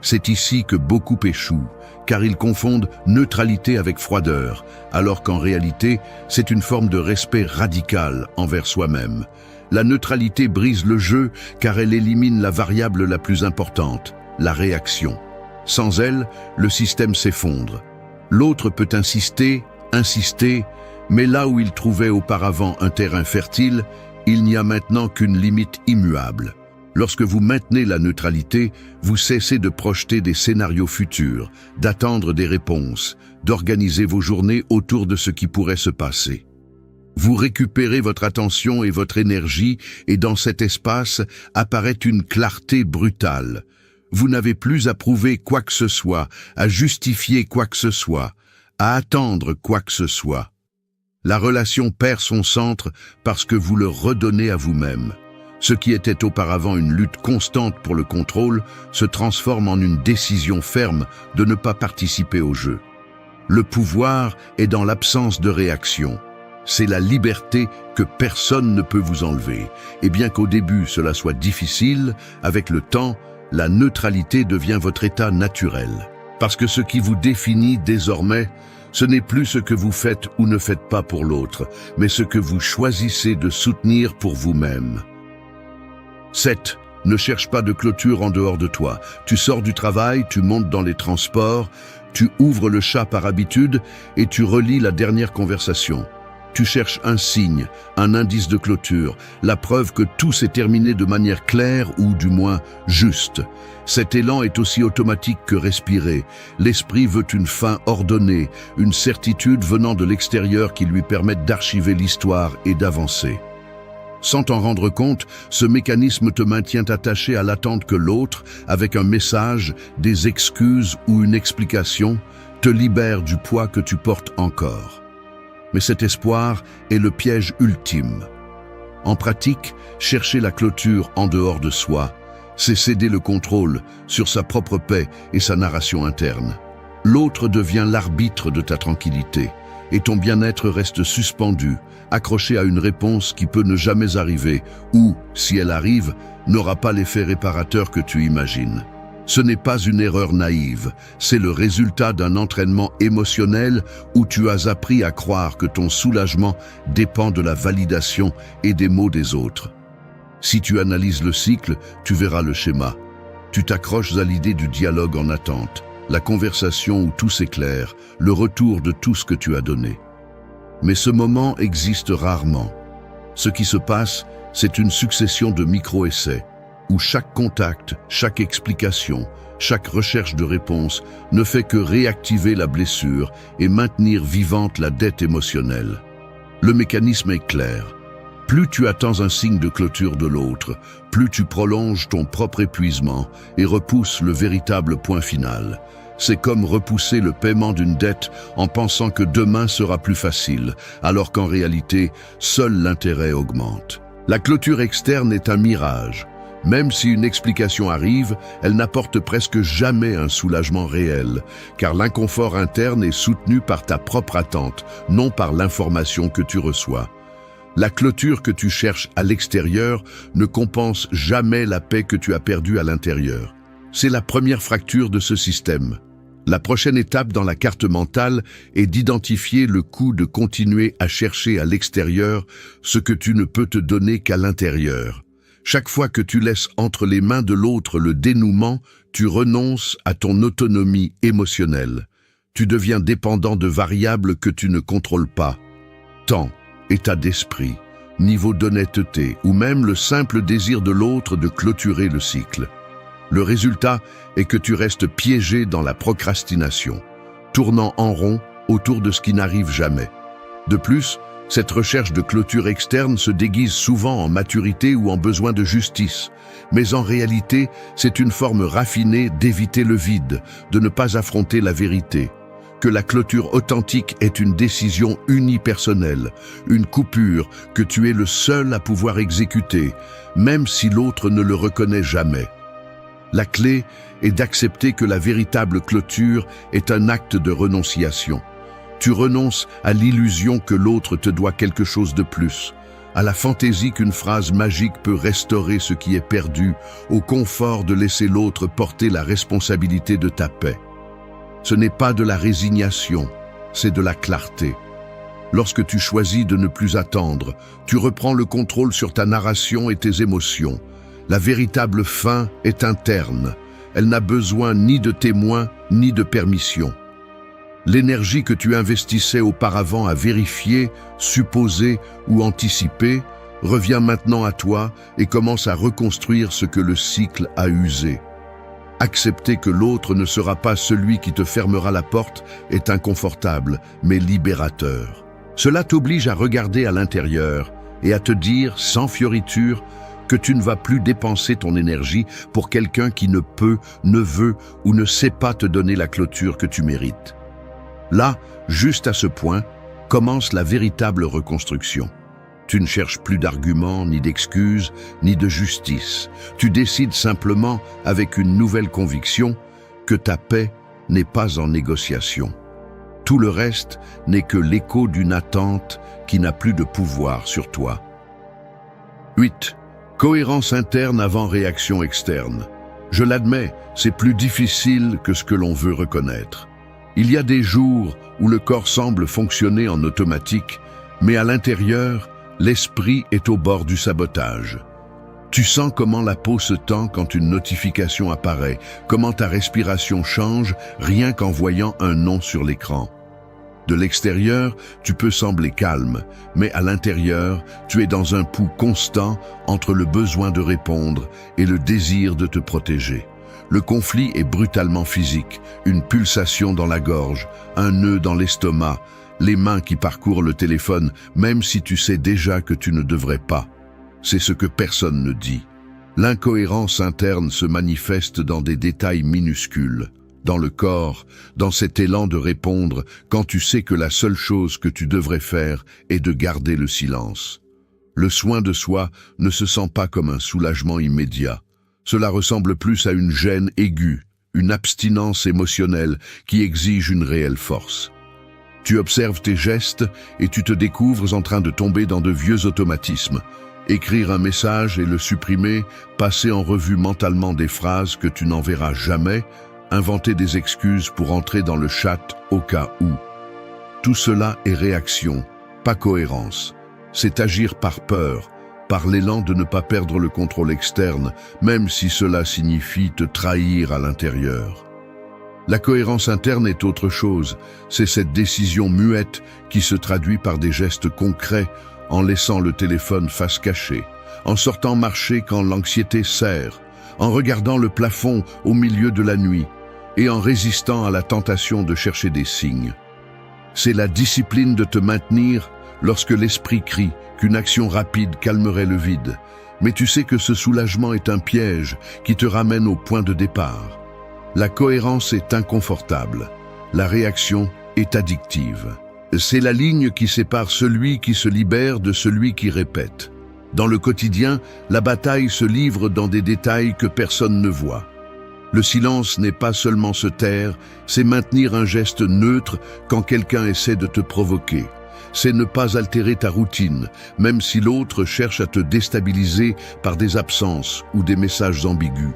Speaker 1: C'est ici que beaucoup échouent, car ils confondent neutralité avec froideur, alors qu'en réalité, c'est une forme de respect radical envers soi-même. La neutralité brise le jeu car elle élimine la variable la plus importante, la réaction. Sans elle, le système s'effondre. L'autre peut insister, mais là où il trouvait auparavant un terrain fertile, il n'y a maintenant qu'une limite immuable. Lorsque vous maintenez la neutralité, vous cessez de projeter des scénarios futurs, d'attendre des réponses, d'organiser vos journées autour de ce qui pourrait se passer. Vous récupérez votre attention et votre énergie et dans cet espace apparaît une clarté brutale. Vous n'avez plus à prouver quoi que ce soit, à justifier quoi que ce soit, à attendre quoi que ce soit. La relation perd son centre parce que vous le redonnez à vous-même. Ce qui était auparavant une lutte constante pour le contrôle se transforme en une décision ferme de ne pas participer au jeu. Le pouvoir est dans l'absence de réaction. C'est la liberté que personne ne peut vous enlever. Et bien qu'au début cela soit difficile, avec le temps, la neutralité devient votre état naturel. Parce que ce qui vous définit désormais, ce n'est plus ce que vous faites ou ne faites pas pour l'autre, mais ce que vous choisissez de soutenir pour vous-même. 7. Ne cherche pas de clôture en dehors de toi. Tu sors du travail, tu montes dans les transports, tu ouvres le chat par habitude et tu relis la dernière conversation. Tu cherches un signe, un indice de clôture, la preuve que tout s'est terminé de manière claire ou du moins juste. Cet élan est aussi automatique que respiré. L'esprit veut une fin ordonnée, une certitude venant de l'extérieur qui lui permette d'archiver l'histoire et d'avancer. Sans t'en rendre compte, ce mécanisme te maintient attaché à l'attente que l'autre, avec un message, des excuses ou une explication, te libère du poids que tu portes encore. Mais cet espoir est le piège ultime. En pratique, chercher la clôture en dehors de soi, c'est céder le contrôle sur sa propre paix et sa narration interne. L'autre devient l'arbitre de ta tranquillité, et ton bien-être reste suspendu, accroché à une réponse qui peut ne jamais arriver, ou, si elle arrive, n'aura pas l'effet réparateur que tu imagines. Ce n'est pas une erreur naïve, c'est le résultat d'un entraînement émotionnel où tu as appris à croire que ton soulagement dépend de la validation et des mots des autres. Si tu analyses le cycle, tu verras le schéma. Tu t'accroches à l'idée du dialogue en attente, la conversation où tout s'éclaire, le retour de tout ce que tu as donné. Mais ce moment existe rarement. Ce qui se passe, c'est une succession de micro-essais, où chaque contact, chaque explication, chaque recherche de réponse ne fait que réactiver la blessure et maintenir vivante la dette émotionnelle. Le mécanisme est clair. Plus tu attends un signe de clôture de l'autre, plus tu prolonges ton propre épuisement et repousses le véritable point final. C'est comme repousser le paiement d'une dette en pensant que demain sera plus facile, alors qu'en réalité, seul l'intérêt augmente. La clôture externe est un mirage. Même si une explication arrive, elle n'apporte presque jamais un soulagement réel, car l'inconfort interne est soutenu par ta propre attente, non par l'information que tu reçois. La clôture que tu cherches à l'extérieur ne compense jamais la paix que tu as perdue à l'intérieur. C'est la première fracture de ce système. La prochaine étape dans la carte mentale est d'identifier le coût de continuer à chercher à l'extérieur ce que tu ne peux te donner qu'à l'intérieur. Chaque fois que tu laisses entre les mains de l'autre le dénouement, tu renonces à ton autonomie émotionnelle. Tu deviens dépendant de variables que tu ne contrôles pas. Temps, état d'esprit, niveau d'honnêteté ou même le simple désir de l'autre de clôturer le cycle. Le résultat est que tu restes piégé dans la procrastination, tournant en rond autour de ce qui n'arrive jamais. De plus, cette recherche de clôture externe se déguise souvent en maturité ou en besoin de justice. Mais en réalité, c'est une forme raffinée d'éviter le vide, de ne pas affronter la vérité. Que la clôture authentique est une décision unipersonnelle, une coupure que tu es le seul à pouvoir exécuter, même si l'autre ne le reconnaît jamais. La clé est d'accepter que la véritable clôture est un acte de renonciation. Tu renonces à l'illusion que l'autre te doit quelque chose de plus, à la fantaisie qu'une phrase magique peut restaurer ce qui est perdu, au confort de laisser l'autre porter la responsabilité de ta paix. Ce n'est pas de la résignation, c'est de la clarté. Lorsque tu choisis de ne plus attendre, tu reprends le contrôle sur ta narration et tes émotions. La véritable fin est interne. Elle n'a besoin ni de témoins, ni de permission. L'énergie que tu investissais auparavant à vérifier, supposer ou anticiper revient maintenant à toi et commence à reconstruire ce que le cycle a usé. Accepter que l'autre ne sera pas celui qui te fermera la porte est inconfortable, mais libérateur. Cela t'oblige à regarder à l'intérieur et à te dire, sans fioriture, que tu ne vas plus dépenser ton énergie pour quelqu'un qui ne peut, ne veut ou ne sait pas te donner la clôture que tu mérites. Là, juste à ce point, commence la véritable reconstruction. Tu ne cherches plus d'arguments, ni d'excuses, ni de justice. Tu décides simplement, avec une nouvelle conviction, que ta paix n'est pas en négociation. Tout le reste n'est que l'écho d'une attente qui n'a plus de pouvoir sur toi. 8. Cohérence interne avant réaction externe. Je l'admets, c'est plus difficile que ce que l'on veut reconnaître. Il y a des jours où le corps semble fonctionner en automatique, mais à l'intérieur, l'esprit est au bord du sabotage. Tu sens comment la peau se tend quand une notification apparaît, comment ta respiration change rien qu'en voyant un nom sur l'écran. De l'extérieur, tu peux sembler calme, mais à l'intérieur, tu es dans un pouls constant entre le besoin de répondre et le désir de te protéger. Le conflit est brutalement physique, une pulsation dans la gorge, un nœud dans l'estomac, les mains qui parcourent le téléphone, même si tu sais déjà que tu ne devrais pas. C'est ce que personne ne dit. L'incohérence interne se manifeste dans des détails minuscules. Dans le corps, dans cet élan de répondre quand tu sais que la seule chose que tu devrais faire est de garder le silence. Le soin de soi ne se sent pas comme un soulagement immédiat. Cela ressemble plus à une gêne aiguë, une abstinence émotionnelle qui exige une réelle force. Tu observes tes gestes et tu te découvres en train de tomber dans de vieux automatismes. Écrire un message et le supprimer, passer en revue mentalement des phrases que tu n'enverras jamais, inventer des excuses pour entrer dans le chat au cas où. Tout cela est réaction, pas cohérence. C'est agir par peur, par l'élan de ne pas perdre le contrôle externe, même si cela signifie te trahir à l'intérieur. La cohérence interne est autre chose, c'est cette décision muette qui se traduit par des gestes concrets, en laissant le téléphone face cachée, en sortant marcher quand l'anxiété serre, en regardant le plafond au milieu de la nuit, et en résistant à la tentation de chercher des signes. C'est la discipline de te maintenir lorsque l'esprit crie qu'une action rapide calmerait le vide. Mais tu sais que ce soulagement est un piège qui te ramène au point de départ. La cohérence est inconfortable. La réaction est addictive. C'est la ligne qui sépare celui qui se libère de celui qui répète. Dans le quotidien, la bataille se livre dans des détails que personne ne voit. Le silence n'est pas seulement se taire, c'est maintenir un geste neutre quand quelqu'un essaie de te provoquer. C'est ne pas altérer ta routine, même si l'autre cherche à te déstabiliser par des absences ou des messages ambigus.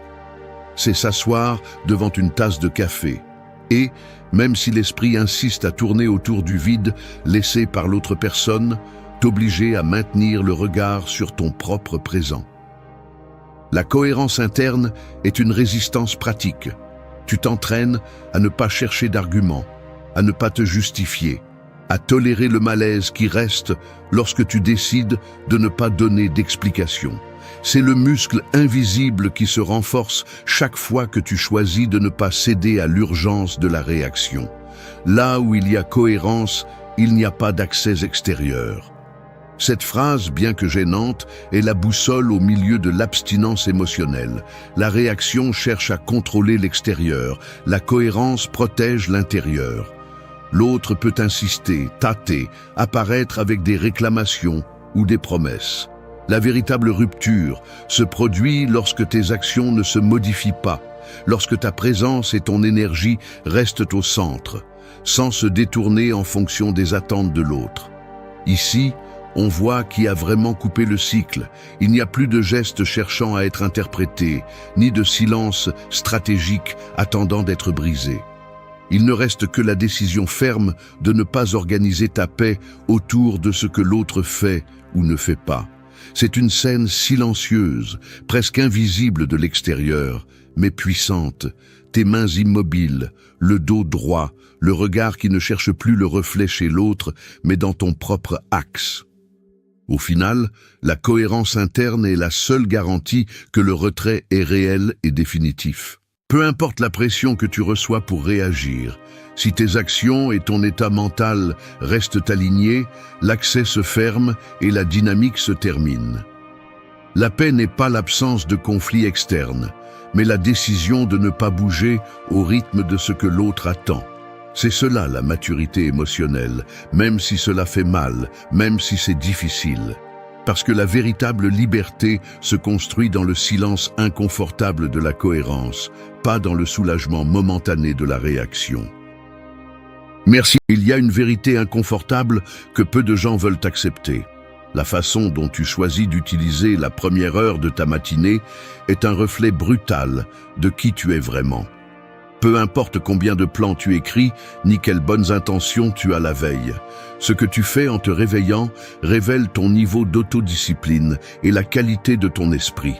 Speaker 1: C'est s'asseoir devant une tasse de café. Et, même si l'esprit insiste à tourner autour du vide laissé par l'autre personne, t'obliger à maintenir le regard sur ton propre présent. La cohérence interne est une résistance pratique. Tu t'entraînes à ne pas chercher d'arguments, à ne pas te justifier, à tolérer le malaise qui reste lorsque tu décides de ne pas donner d'explication. C'est le muscle invisible qui se renforce chaque fois que tu choisis de ne pas céder à l'urgence de la réaction. Là où il y a cohérence, il n'y a pas d'accès extérieur. Cette phrase, bien que gênante, est la boussole au milieu de l'abstinence émotionnelle. La réaction cherche à contrôler l'extérieur, la cohérence protège l'intérieur. L'autre peut insister, tâter, apparaître avec des réclamations ou des promesses. La véritable rupture se produit lorsque tes actions ne se modifient pas, lorsque ta présence et ton énergie restent au centre, sans se détourner en fonction des attentes de l'autre. Ici, on voit qui a vraiment coupé le cycle. Il n'y a plus de gestes cherchant à être interprétés, ni de silence stratégique attendant d'être brisé. Il ne reste que la décision ferme de ne pas organiser ta paix autour de ce que l'autre fait ou ne fait pas. C'est une scène silencieuse, presque invisible de l'extérieur, mais puissante. Tes mains immobiles, le dos droit, le regard qui ne cherche plus le reflet chez l'autre, mais dans ton propre axe. Au final, la cohérence interne est la seule garantie que le retrait est réel et définitif. Peu importe la pression que tu reçois pour réagir, si tes actions et ton état mental restent alignés, l'accès se ferme et la dynamique se termine. La paix n'est pas l'absence de conflits externes, mais la décision de ne pas bouger au rythme de ce que l'autre attend. C'est cela la maturité émotionnelle, même si cela fait mal, même si c'est difficile. Parce que la véritable liberté se construit dans le silence inconfortable de la cohérence, pas dans le soulagement momentané de la réaction. Merci. Il y a une vérité inconfortable que peu de gens veulent accepter. La façon dont tu choisis d'utiliser la première heure de ta matinée est un reflet brutal de qui tu es vraiment. Peu importe combien de plans tu écris, ni quelles bonnes intentions tu as la veille. Ce que tu fais en te réveillant révèle ton niveau d'autodiscipline et la qualité de ton esprit.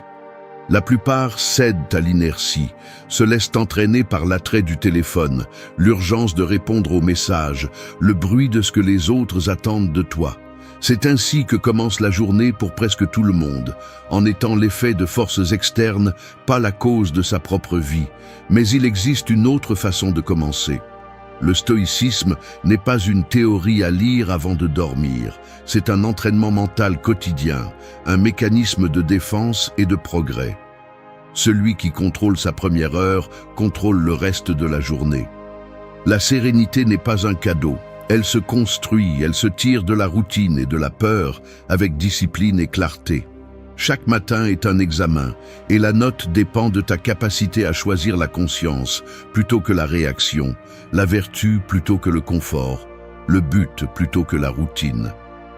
Speaker 1: La plupart cèdent à l'inertie, se laissent entraîner par l'attrait du téléphone, l'urgence de répondre aux messages, le bruit de ce que les autres attendent de toi. C'est ainsi que commence la journée pour presque tout le monde, en étant l'effet de forces externes, pas la cause de sa propre vie. Mais il existe une autre façon de commencer. Le stoïcisme n'est pas une théorie à lire avant de dormir, c'est un entraînement mental quotidien, un mécanisme de défense et de progrès. Celui qui contrôle sa première heure contrôle le reste de la journée. La sérénité n'est pas un cadeau, elle se construit, elle se tire de la routine et de la peur avec discipline et clarté. Chaque matin est un examen, et la note dépend de ta capacité à choisir la conscience plutôt que la réaction, la vertu plutôt que le confort, le but plutôt que la routine.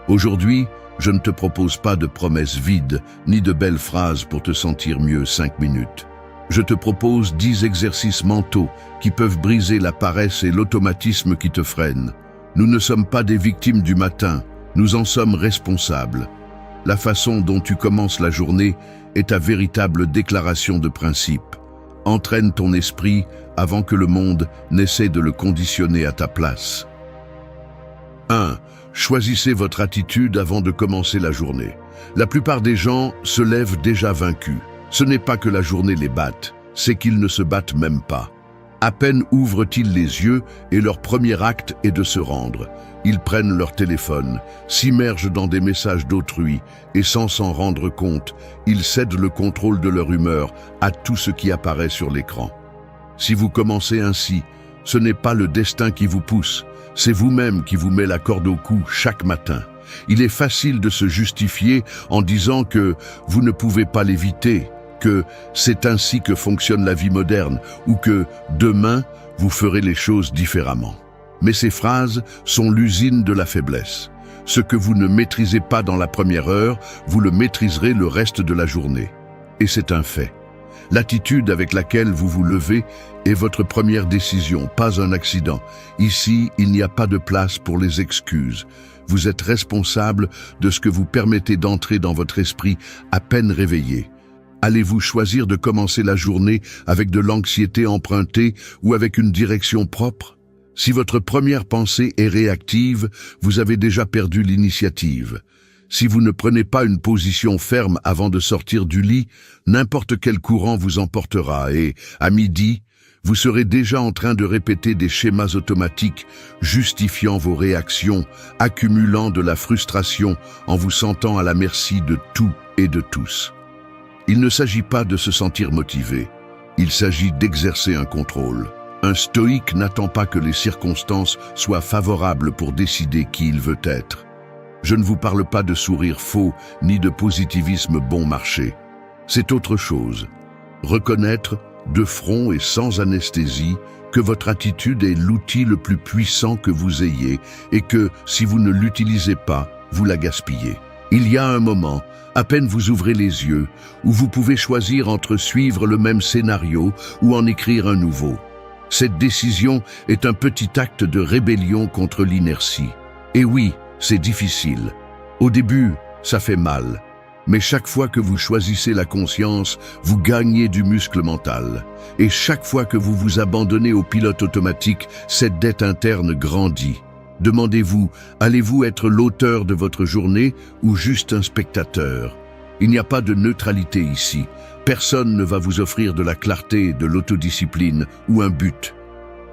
Speaker 1: Aujourd'hui, je ne te propose pas de promesses vides, ni de belles phrases pour te sentir mieux 5 minutes. Je te propose 10 exercices mentaux qui peuvent briser la paresse et l'automatisme qui te freinent. Nous ne sommes pas des victimes du matin, nous en sommes responsables. La façon dont tu commences la journée est ta véritable déclaration de principe. Entraîne ton esprit avant que le monde n'essaie de le conditionner à ta place. 1. Choisissez votre attitude avant de commencer la journée. La plupart des gens se lèvent déjà vaincus. Ce n'est pas que la journée les batte, c'est qu'ils ne se battent même pas. À peine ouvrent-ils les yeux et leur premier acte est de se rendre. Ils prennent leur téléphone, s'immergent dans des messages d'autrui et sans s'en rendre compte, ils cèdent le contrôle de leur humeur à tout ce qui apparaît sur l'écran. Si vous commencez ainsi, ce n'est pas le destin qui vous pousse, c'est vous-même qui vous met la corde au cou chaque matin. Il est facile de se justifier en disant que vous ne pouvez pas l'éviter, que c'est ainsi que fonctionne la vie moderne ou que demain, vous ferez les choses différemment. Mais ces phrases sont l'usine de la faiblesse. Ce que vous ne maîtrisez pas dans la première heure, vous le maîtriserez le reste de la journée. Et c'est un fait. L'attitude avec laquelle vous vous levez est votre première décision, pas un accident. Ici, il n'y a pas de place pour les excuses. Vous êtes responsable de ce que vous permettez d'entrer dans votre esprit à peine réveillé. Allez-vous choisir de commencer la journée avec de l'anxiété empruntée ou avec une direction propre? Si votre première pensée est réactive, vous avez déjà perdu l'initiative. Si vous ne prenez pas une position ferme avant de sortir du lit, n'importe quel courant vous emportera et, à midi, vous serez déjà en train de répéter des schémas automatiques justifiant vos réactions, accumulant de la frustration en vous sentant à la merci de tout et de tous. Il ne s'agit pas de se sentir motivé, il s'agit d'exercer un contrôle. Un stoïque n'attend pas que les circonstances soient favorables pour décider qui il veut être. Je ne vous parle pas de sourire faux ni de positivisme bon marché. C'est autre chose. Reconnaître, de front et sans anesthésie, que votre attitude est l'outil le plus puissant que vous ayez et que, si vous ne l'utilisez pas, vous la gaspillez. Il y a un moment, à peine vous ouvrez les yeux, où vous pouvez choisir entre suivre le même scénario ou en écrire un nouveau. Cette décision est un petit acte de rébellion contre l'inertie. Et oui, c'est difficile. Au début, ça fait mal. Mais chaque fois que vous choisissez la conscience, vous gagnez du muscle mental. Et chaque fois que vous vous abandonnez au pilote automatique, cette dette interne grandit. Demandez-vous, allez-vous être l'auteur de votre journée ou juste un spectateur? Il n'y a pas de neutralité ici. Personne ne va vous offrir de la clarté, de l'autodiscipline ou un but.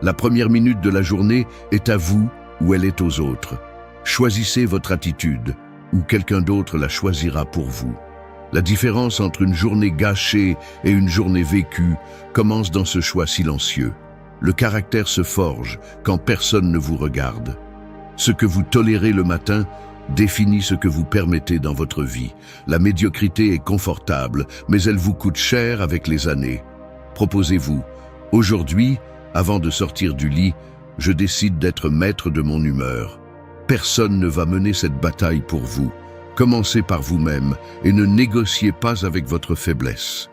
Speaker 1: La première minute de la journée est à vous ou elle est aux autres. Choisissez votre attitude ou quelqu'un d'autre la choisira pour vous. La différence entre une journée gâchée et une journée vécue commence dans ce choix silencieux. Le caractère se forge quand personne ne vous regarde. Ce que vous tolérez le matin définit ce que vous permettez dans votre vie. La médiocrité est confortable, mais elle vous coûte cher avec les années. Proposez-vous, aujourd'hui, avant de sortir du lit, je décide d'être maître de mon humeur. Personne ne va mener cette bataille pour vous. Commencez par vous-même et ne négociez pas avec votre faiblesse.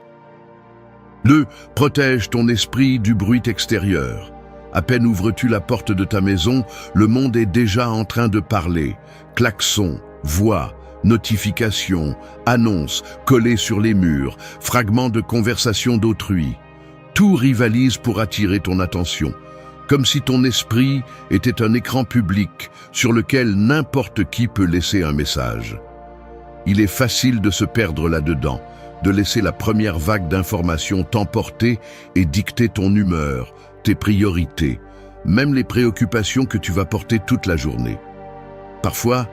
Speaker 1: 2. Protège ton esprit du bruit extérieur. À peine ouvres-tu la porte de ta maison, le monde est déjà en train de parler. Klaxons, voix, Notifications, annonces, collées sur les murs, fragments de conversation d'autrui. Tout rivalise pour attirer ton attention, comme si ton esprit était un écran public sur lequel n'importe qui peut laisser un message. Il est facile de se perdre là-dedans, de laisser la première vague d'informations t'emporter et dicter ton humeur, tes priorités, même les préoccupations que tu vas porter toute la journée. Parfois,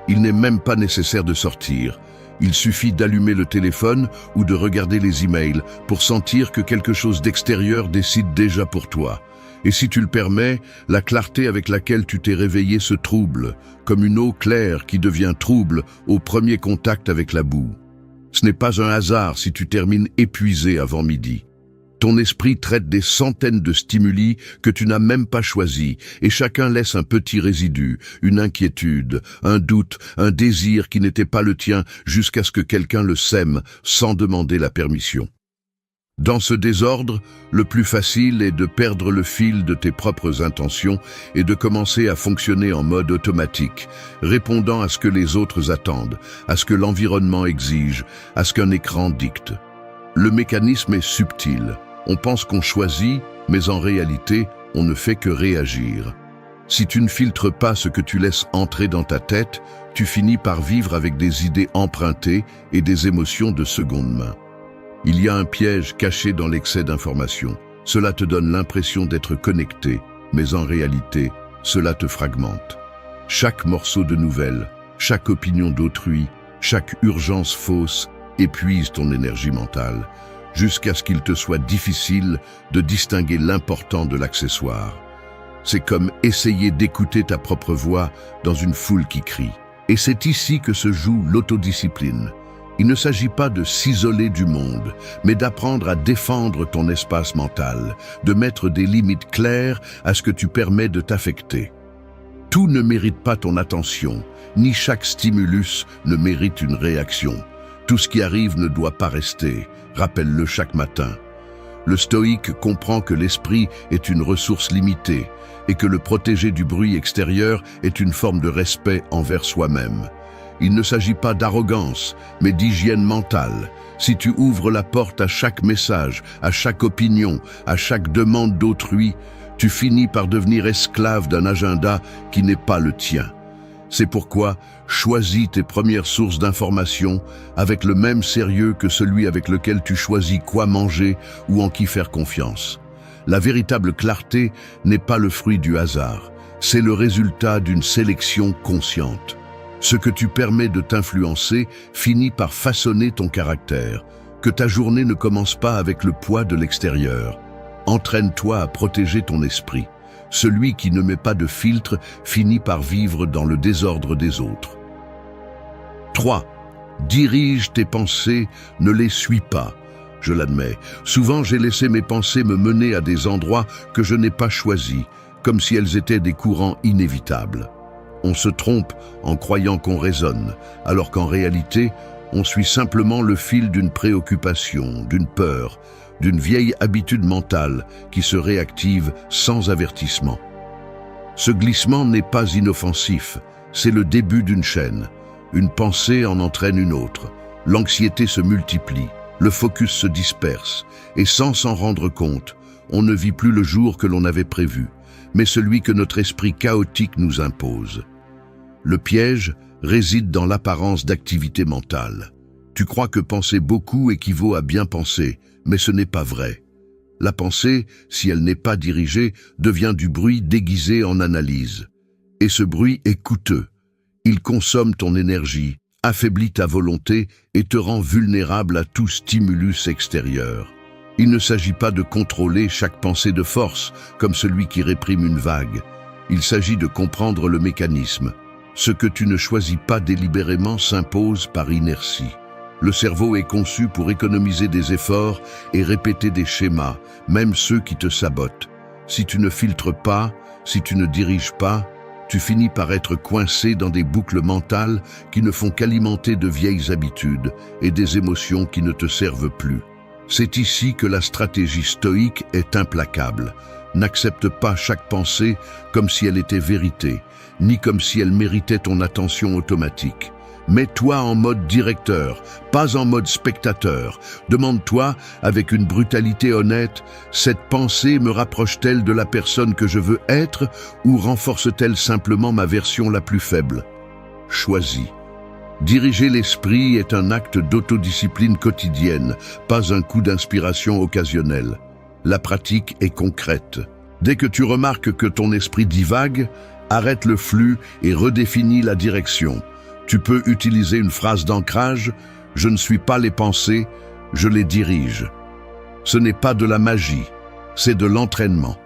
Speaker 1: il n'est même pas nécessaire de sortir. Il suffit d'allumer le téléphone ou de regarder les emails pour sentir que quelque chose d'extérieur décide déjà pour toi. Et si tu le permets, la clarté avec laquelle tu t'es réveillé se trouble, comme une eau claire qui devient trouble au premier contact avec la boue. Ce n'est pas un hasard si tu termines épuisé avant midi. Ton esprit traite des centaines de stimuli que tu n'as même pas choisis, et chacun laisse un petit résidu, une inquiétude, un doute, un désir qui n'était pas le tien jusqu'à ce que quelqu'un le sème sans demander la permission. Dans ce désordre, le plus facile est de perdre le fil de tes propres intentions et de commencer à fonctionner en mode automatique, répondant à ce que les autres attendent, à ce que l'environnement exige, à ce qu'un écran dicte. Le mécanisme est subtil. On pense qu'on choisit, mais en réalité, on ne fait que réagir. Si tu ne filtres pas ce que tu laisses entrer dans ta tête, tu finis par vivre avec des idées empruntées et des émotions de seconde main. Il y a un piège caché dans l'excès d'informations. Cela te donne l'impression d'être connecté, mais en réalité, cela te fragmente. Chaque morceau de nouvelles, chaque opinion d'autrui, chaque urgence fausse épuise ton énergie mentale, jusqu'à ce qu'il te soit difficile de distinguer l'important de l'accessoire. C'est comme essayer d'écouter ta propre voix dans une foule qui crie. Et c'est ici que se joue l'autodiscipline. Il ne s'agit pas de s'isoler du monde, mais d'apprendre à défendre ton espace mental, de mettre des limites claires à ce que tu permets de t'affecter. Tout ne mérite pas ton attention, ni chaque stimulus ne mérite une réaction. Tout ce qui arrive ne doit pas rester, rappelle-le chaque matin. Le stoïque comprend que l'esprit est une ressource limitée et que le protéger du bruit extérieur est une forme de respect envers soi-même. Il ne s'agit pas d'arrogance, mais d'hygiène mentale. Si tu ouvres la porte à chaque message, à chaque opinion, à chaque demande d'autrui, tu finis par devenir esclave d'un agenda qui n'est pas le tien. C'est pourquoi choisis tes premières sources d'information avec le même sérieux que celui avec lequel tu choisis quoi manger ou en qui faire confiance. La véritable clarté n'est pas le fruit du hasard, c'est le résultat d'une sélection consciente. Ce que tu permets de t'influencer finit par façonner ton caractère. Que ta journée ne commence pas avec le poids de l'extérieur. Entraîne-toi à protéger ton esprit. Celui qui ne met pas de filtre finit par vivre dans le désordre des autres. 3. Dirige tes pensées, ne les suis pas. Je l'admets, souvent j'ai laissé mes pensées me mener à des endroits que je n'ai pas choisis, comme si elles étaient des courants inévitables. On se trompe en croyant qu'on raisonne, alors qu'en réalité, on suit simplement le fil d'une préoccupation, d'une peur, d'une vieille habitude mentale qui se réactive sans avertissement. Ce glissement n'est pas inoffensif, c'est le début d'une chaîne. Une pensée en entraîne une autre, l'anxiété se multiplie, le focus se disperse, et sans s'en rendre compte, on ne vit plus le jour que l'on avait prévu, mais celui que notre esprit chaotique nous impose. Le piège réside dans l'apparence d'activité mentale. Tu crois que penser beaucoup équivaut à bien penser, mais ce n'est pas vrai. La pensée, si elle n'est pas dirigée, devient du bruit déguisé en analyse. Et ce bruit est coûteux. Il consomme ton énergie, affaiblit ta volonté et te rend vulnérable à tout stimulus extérieur. Il ne s'agit pas de contrôler chaque pensée de force, comme celui qui réprime une vague. Il s'agit de comprendre le mécanisme. Ce que tu ne choisis pas délibérément s'impose par inertie. Le cerveau est conçu pour économiser des efforts et répéter des schémas, même ceux qui te sabotent. Si tu ne filtres pas, si tu ne diriges pas, tu finis par être coincé dans des boucles mentales qui ne font qu'alimenter de vieilles habitudes et des émotions qui ne te servent plus. C'est ici que la stratégie stoïque est implacable. N'accepte pas chaque pensée comme si elle était vérité, ni comme si elle méritait ton attention automatique. Mets-toi en mode directeur, pas en mode spectateur. Demande-toi, avec une brutalité honnête, cette pensée me rapproche-t-elle de la personne que je veux être ou renforce-t-elle simplement ma version la plus faible? Choisis. Diriger l'esprit est un acte d'autodiscipline quotidienne, pas un coup d'inspiration occasionnel. La pratique est concrète. Dès que tu remarques que ton esprit divague, arrête le flux et redéfinis la direction. Tu peux utiliser une phrase d'ancrage « Je ne suis pas les pensées, je les dirige ». Ce n'est pas de la magie, c'est de l'entraînement.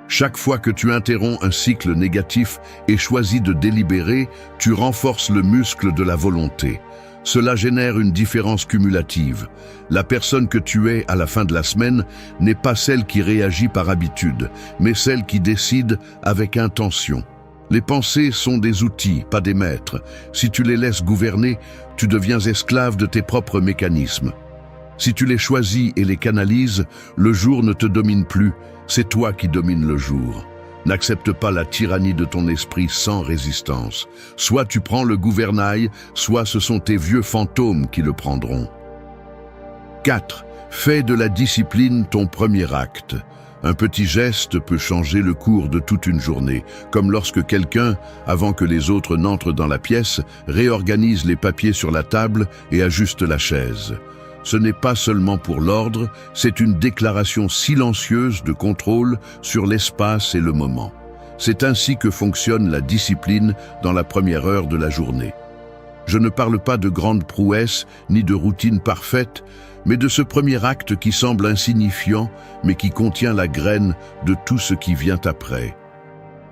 Speaker 1: Chaque fois que tu interromps un cycle négatif et choisis de délibérer, tu renforces le muscle de la volonté. Cela génère une différence cumulative. La personne que tu es à la fin de la semaine n'est pas celle qui réagit par habitude, mais celle qui décide avec intention. Les pensées sont des outils, pas des maîtres. Si tu les laisses gouverner, tu deviens esclave de tes propres mécanismes. Si tu les choisis et les canalises, le jour ne te domine plus, c'est toi qui domines le jour. N'accepte pas la tyrannie de ton esprit sans résistance. Soit tu prends le gouvernail, soit ce sont tes vieux fantômes qui le prendront. 4. Fais de la discipline ton premier acte. Un petit geste peut changer le cours de toute une journée, comme lorsque quelqu'un, avant que les autres n'entrent dans la pièce, réorganise les papiers sur la table et ajuste la chaise. Ce n'est pas seulement pour l'ordre, c'est une déclaration silencieuse de contrôle sur l'espace et le moment. C'est ainsi que fonctionne la discipline dans la première heure de la journée. Je ne parle pas de grandes prouesses ni de routine parfaite, mais de ce premier acte qui semble insignifiant, mais qui contient la graine de tout ce qui vient après.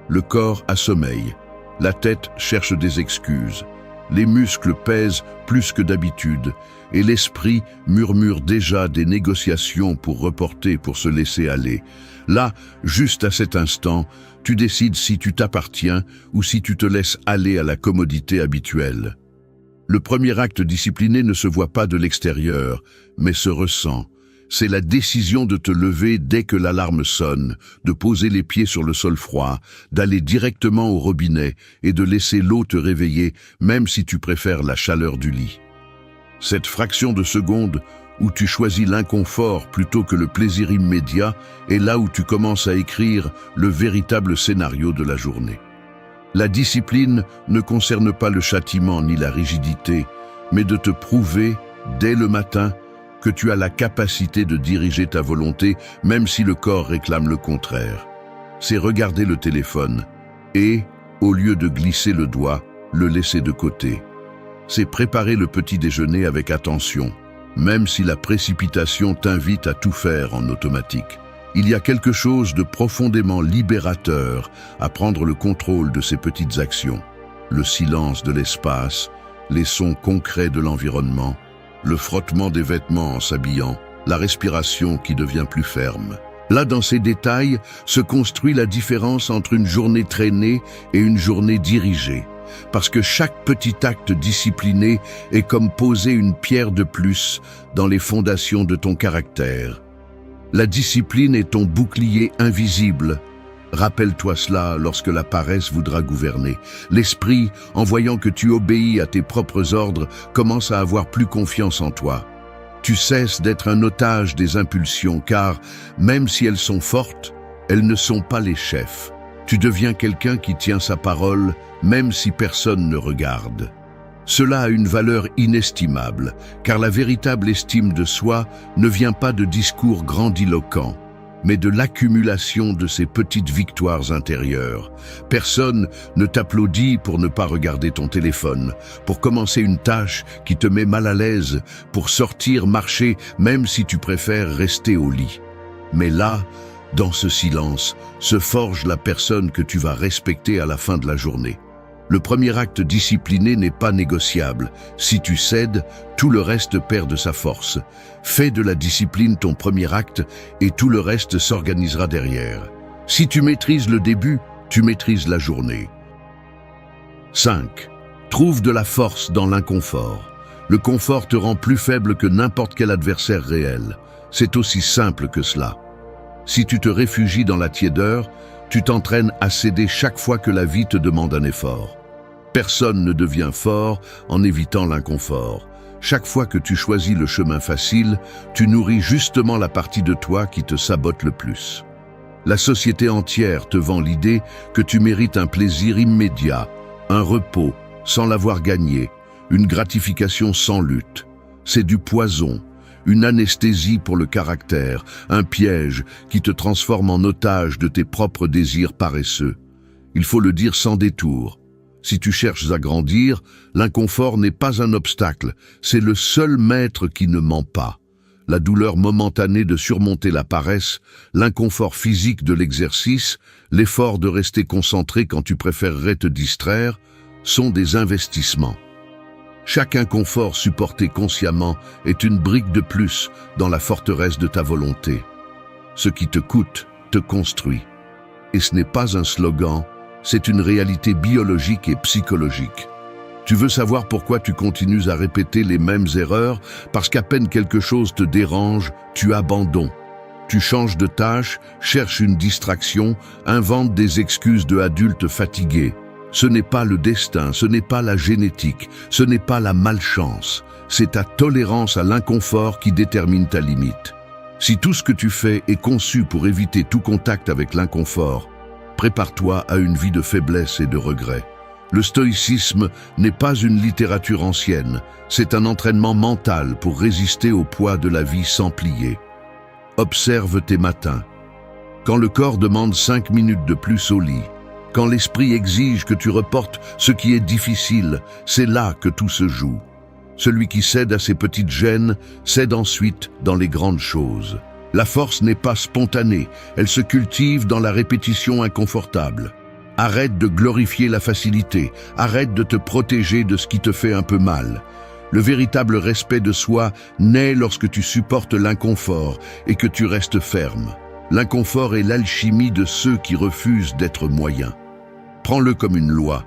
Speaker 1: Le corps assommeille, la tête cherche des excuses, les muscles pèsent plus que d'habitude, et l'esprit murmure déjà des négociations pour reporter, pour se laisser aller. Là, juste à cet instant, tu décides si tu t'appartiens ou si tu te laisses aller à la commodité habituelle. Le premier acte discipliné ne se voit pas de l'extérieur, mais se ressent. C'est la décision de te lever dès que l'alarme sonne, de poser les pieds sur le sol froid, d'aller directement au robinet et de laisser l'eau te réveiller, même si tu préfères la chaleur du lit. Cette fraction de seconde où tu choisis l'inconfort plutôt que le plaisir immédiat est là où tu commences à écrire le véritable scénario de la journée. La discipline ne concerne pas le châtiment ni la rigidité, mais de te prouver, dès le matin, que tu as la capacité de diriger ta volonté, même si le corps réclame le contraire. C'est regarder le téléphone et, au lieu de glisser le doigt, le laisser de côté. C'est préparer le petit déjeuner avec attention, même si la précipitation t'invite à tout faire en automatique. Il y a quelque chose de profondément libérateur à prendre le contrôle de ces petites actions. Le silence de l'espace, les sons concrets de l'environnement, le frottement des vêtements en s'habillant, la respiration qui devient plus ferme. Là, dans ces détails, se construit la différence entre une journée traînée et une journée dirigée. Parce que chaque petit acte discipliné est comme poser une pierre de plus dans les fondations de ton caractère. La discipline est ton bouclier invisible. Rappelle-toi cela lorsque la paresse voudra gouverner. L'esprit, en voyant que tu obéis à tes propres ordres, commence à avoir plus confiance en toi. Tu cesses d'être un otage des impulsions, car, même si elles sont fortes, elles ne sont pas les chefs. Tu deviens quelqu'un qui tient sa parole, même si personne ne regarde. Cela a une valeur inestimable, car la véritable estime de soi ne vient pas de discours grandiloquents, mais de l'accumulation de ces petites victoires intérieures. Personne ne t'applaudit pour ne pas regarder ton téléphone, pour commencer une tâche qui te met mal à l'aise, pour sortir marcher même si tu préfères rester au lit. Mais là, dans ce silence, se forge la personne que tu vas respecter à la fin de la journée. Le premier acte discipliné n'est pas négociable. Si tu cèdes, tout le reste perd de sa force. Fais de la discipline ton premier acte et tout le reste s'organisera derrière. Si tu maîtrises le début, tu maîtrises la journée. 5. Trouve de la force dans l'inconfort. Le confort te rend plus faible que n'importe quel adversaire réel. C'est aussi simple que cela. Si tu te réfugies dans la tiédeur, tu t'entraînes à céder chaque fois que la vie te demande un effort. Personne ne devient fort en évitant l'inconfort. Chaque fois que tu choisis le chemin facile, tu nourris justement la partie de toi qui te sabote le plus. La société entière te vend l'idée que tu mérites un plaisir immédiat, un repos sans l'avoir gagné, une gratification sans lutte. C'est du poison, une anesthésie pour le caractère, un piège qui te transforme en otage de tes propres désirs paresseux. Il faut le dire sans détour. Si tu cherches à grandir, l'inconfort n'est pas un obstacle, c'est le seul maître qui ne ment pas. La douleur momentanée de surmonter la paresse, l'inconfort physique de l'exercice, l'effort de rester concentré quand tu préférerais te distraire, sont des investissements. Chaque inconfort supporté consciemment est une brique de plus dans la forteresse de ta volonté. Ce qui te coûte, te construit. Et ce n'est pas un slogan, c'est une réalité biologique et psychologique. Tu veux savoir pourquoi tu continues à répéter les mêmes erreurs? Parce qu'à peine quelque chose te dérange, tu abandonnes. Tu changes de tâche, cherches une distraction, inventes des excuses de adulte fatigué. Ce n'est pas le destin, ce n'est pas la génétique, ce n'est pas la malchance. C'est ta tolérance à l'inconfort qui détermine ta limite. Si tout ce que tu fais est conçu pour éviter tout contact avec l'inconfort, prépare-toi à une vie de faiblesse et de regret. Le stoïcisme n'est pas une littérature ancienne, c'est un entraînement mental pour résister au poids de la vie sans plier. Observe tes matins. Quand le corps demande 5 minutes de plus au lit, quand l'esprit exige que tu reportes ce qui est difficile, c'est là que tout se joue. Celui qui cède à ses petites gênes cède ensuite dans les grandes choses. La force n'est pas spontanée, elle se cultive dans la répétition inconfortable. Arrête de glorifier la facilité, arrête de te protéger de ce qui te fait un peu mal. Le véritable respect de soi naît lorsque tu supportes l'inconfort et que tu restes ferme. L'inconfort est l'alchimie de ceux qui refusent d'être moyens. Prends-le comme une loi.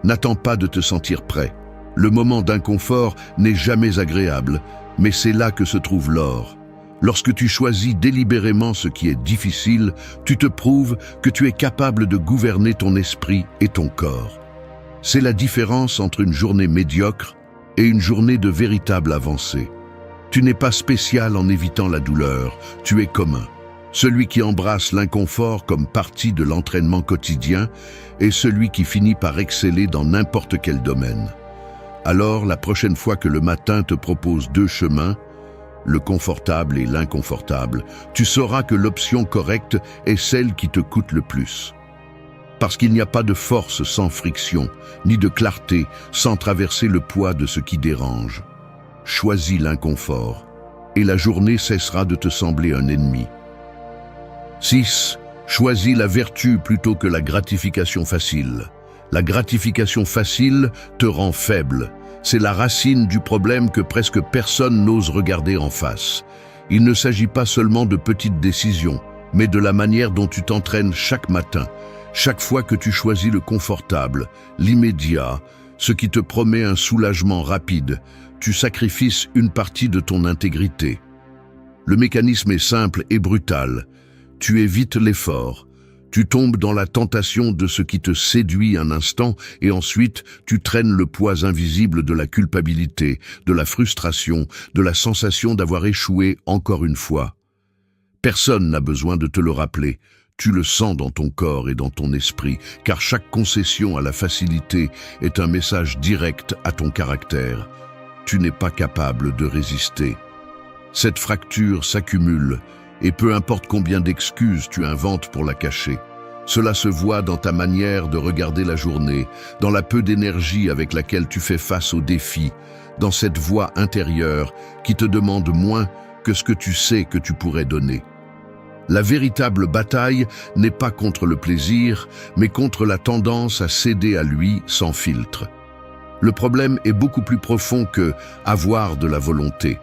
Speaker 1: N'attends pas de te sentir prêt. Le moment d'inconfort n'est jamais agréable, mais c'est là que se trouve l'or. Lorsque tu choisis délibérément ce qui est difficile, tu te prouves que tu es capable de gouverner ton esprit et ton corps. C'est la différence entre une journée médiocre et une journée de véritable avancée. Tu n'es pas spécial en évitant la douleur, tu es commun. Celui qui embrasse l'inconfort comme partie de l'entraînement quotidien est celui qui finit par exceller dans n'importe quel domaine. Alors, la prochaine fois que le matin te propose 2 chemins, le confortable et l'inconfortable, tu sauras que l'option correcte est celle qui te coûte le plus. Parce qu'il n'y a pas de force sans friction, ni de clarté sans traverser le poids de ce qui dérange. Choisis l'inconfort, et la journée cessera de te sembler un ennemi. 6. Choisis la vertu plutôt que la gratification facile. La gratification facile te rend faible. C'est la racine du problème que presque personne n'ose regarder en face. Il ne s'agit pas seulement de petites décisions, mais de la manière dont tu t'entraînes chaque matin, chaque fois que tu choisis le confortable, l'immédiat, ce qui te promet un soulagement rapide, tu sacrifies une partie de ton intégrité. Le mécanisme est simple et brutal. Tu évites l'effort. Tu tombes dans la tentation de ce qui te séduit un instant et ensuite tu traînes le poids invisible de la culpabilité, de la frustration, de la sensation d'avoir échoué encore une fois. Personne n'a besoin de te le rappeler. Tu le sens dans ton corps et dans ton esprit, car chaque concession à la facilité est un message direct à ton caractère. Tu n'es pas capable de résister. Cette fracture s'accumule, et peu importe combien d'excuses tu inventes pour la cacher. Cela se voit dans ta manière de regarder la journée, dans la peu d'énergie avec laquelle tu fais face aux défis, dans cette voix intérieure qui te demande moins que ce que tu sais que tu pourrais donner. La véritable bataille n'est pas contre le plaisir, mais contre la tendance à céder à lui sans filtre. Le problème est beaucoup plus profond que avoir de la volonté.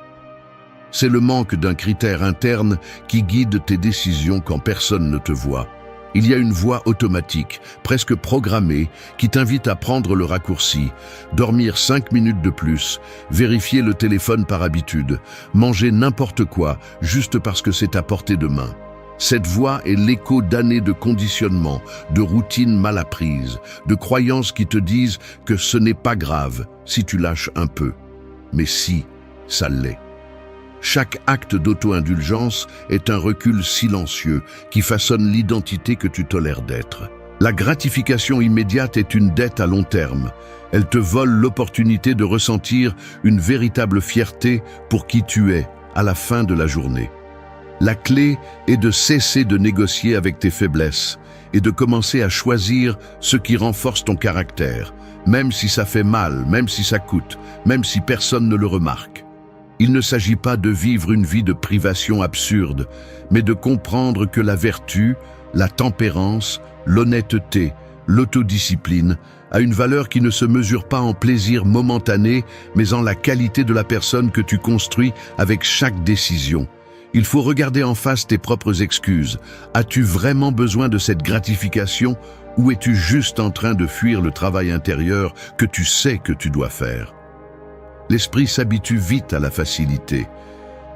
Speaker 1: C'est le manque d'un critère interne qui guide tes décisions quand personne ne te voit. Il y a une voix automatique, presque programmée, qui t'invite à prendre le raccourci, dormir 5 minutes de plus, vérifier le téléphone par habitude, manger n'importe quoi, juste parce que c'est à portée de main. Cette voix est l'écho d'années de conditionnement, de routines mal apprises, de croyances qui te disent que ce n'est pas grave si tu lâches un peu. Mais si, ça l'est. Chaque acte d'auto-indulgence est un recul silencieux qui façonne l'identité que tu tolères d'être. La gratification immédiate est une dette à long terme. Elle te vole l'opportunité de ressentir une véritable fierté pour qui tu es à la fin de la journée. La clé est de cesser de négocier avec tes faiblesses et de commencer à choisir ce qui renforce ton caractère, même si ça fait mal, même si ça coûte, même si personne ne le remarque. Il ne s'agit pas de vivre une vie de privation absurde, mais de comprendre que la vertu, la tempérance, l'honnêteté, l'autodiscipline a une valeur qui ne se mesure pas en plaisir momentané, mais en la qualité de la personne que tu construis avec chaque décision. Il faut regarder en face tes propres excuses. As-tu vraiment besoin de cette gratification ou es-tu juste en train de fuir le travail intérieur que tu sais que tu dois faire? L'esprit s'habitue vite à la facilité,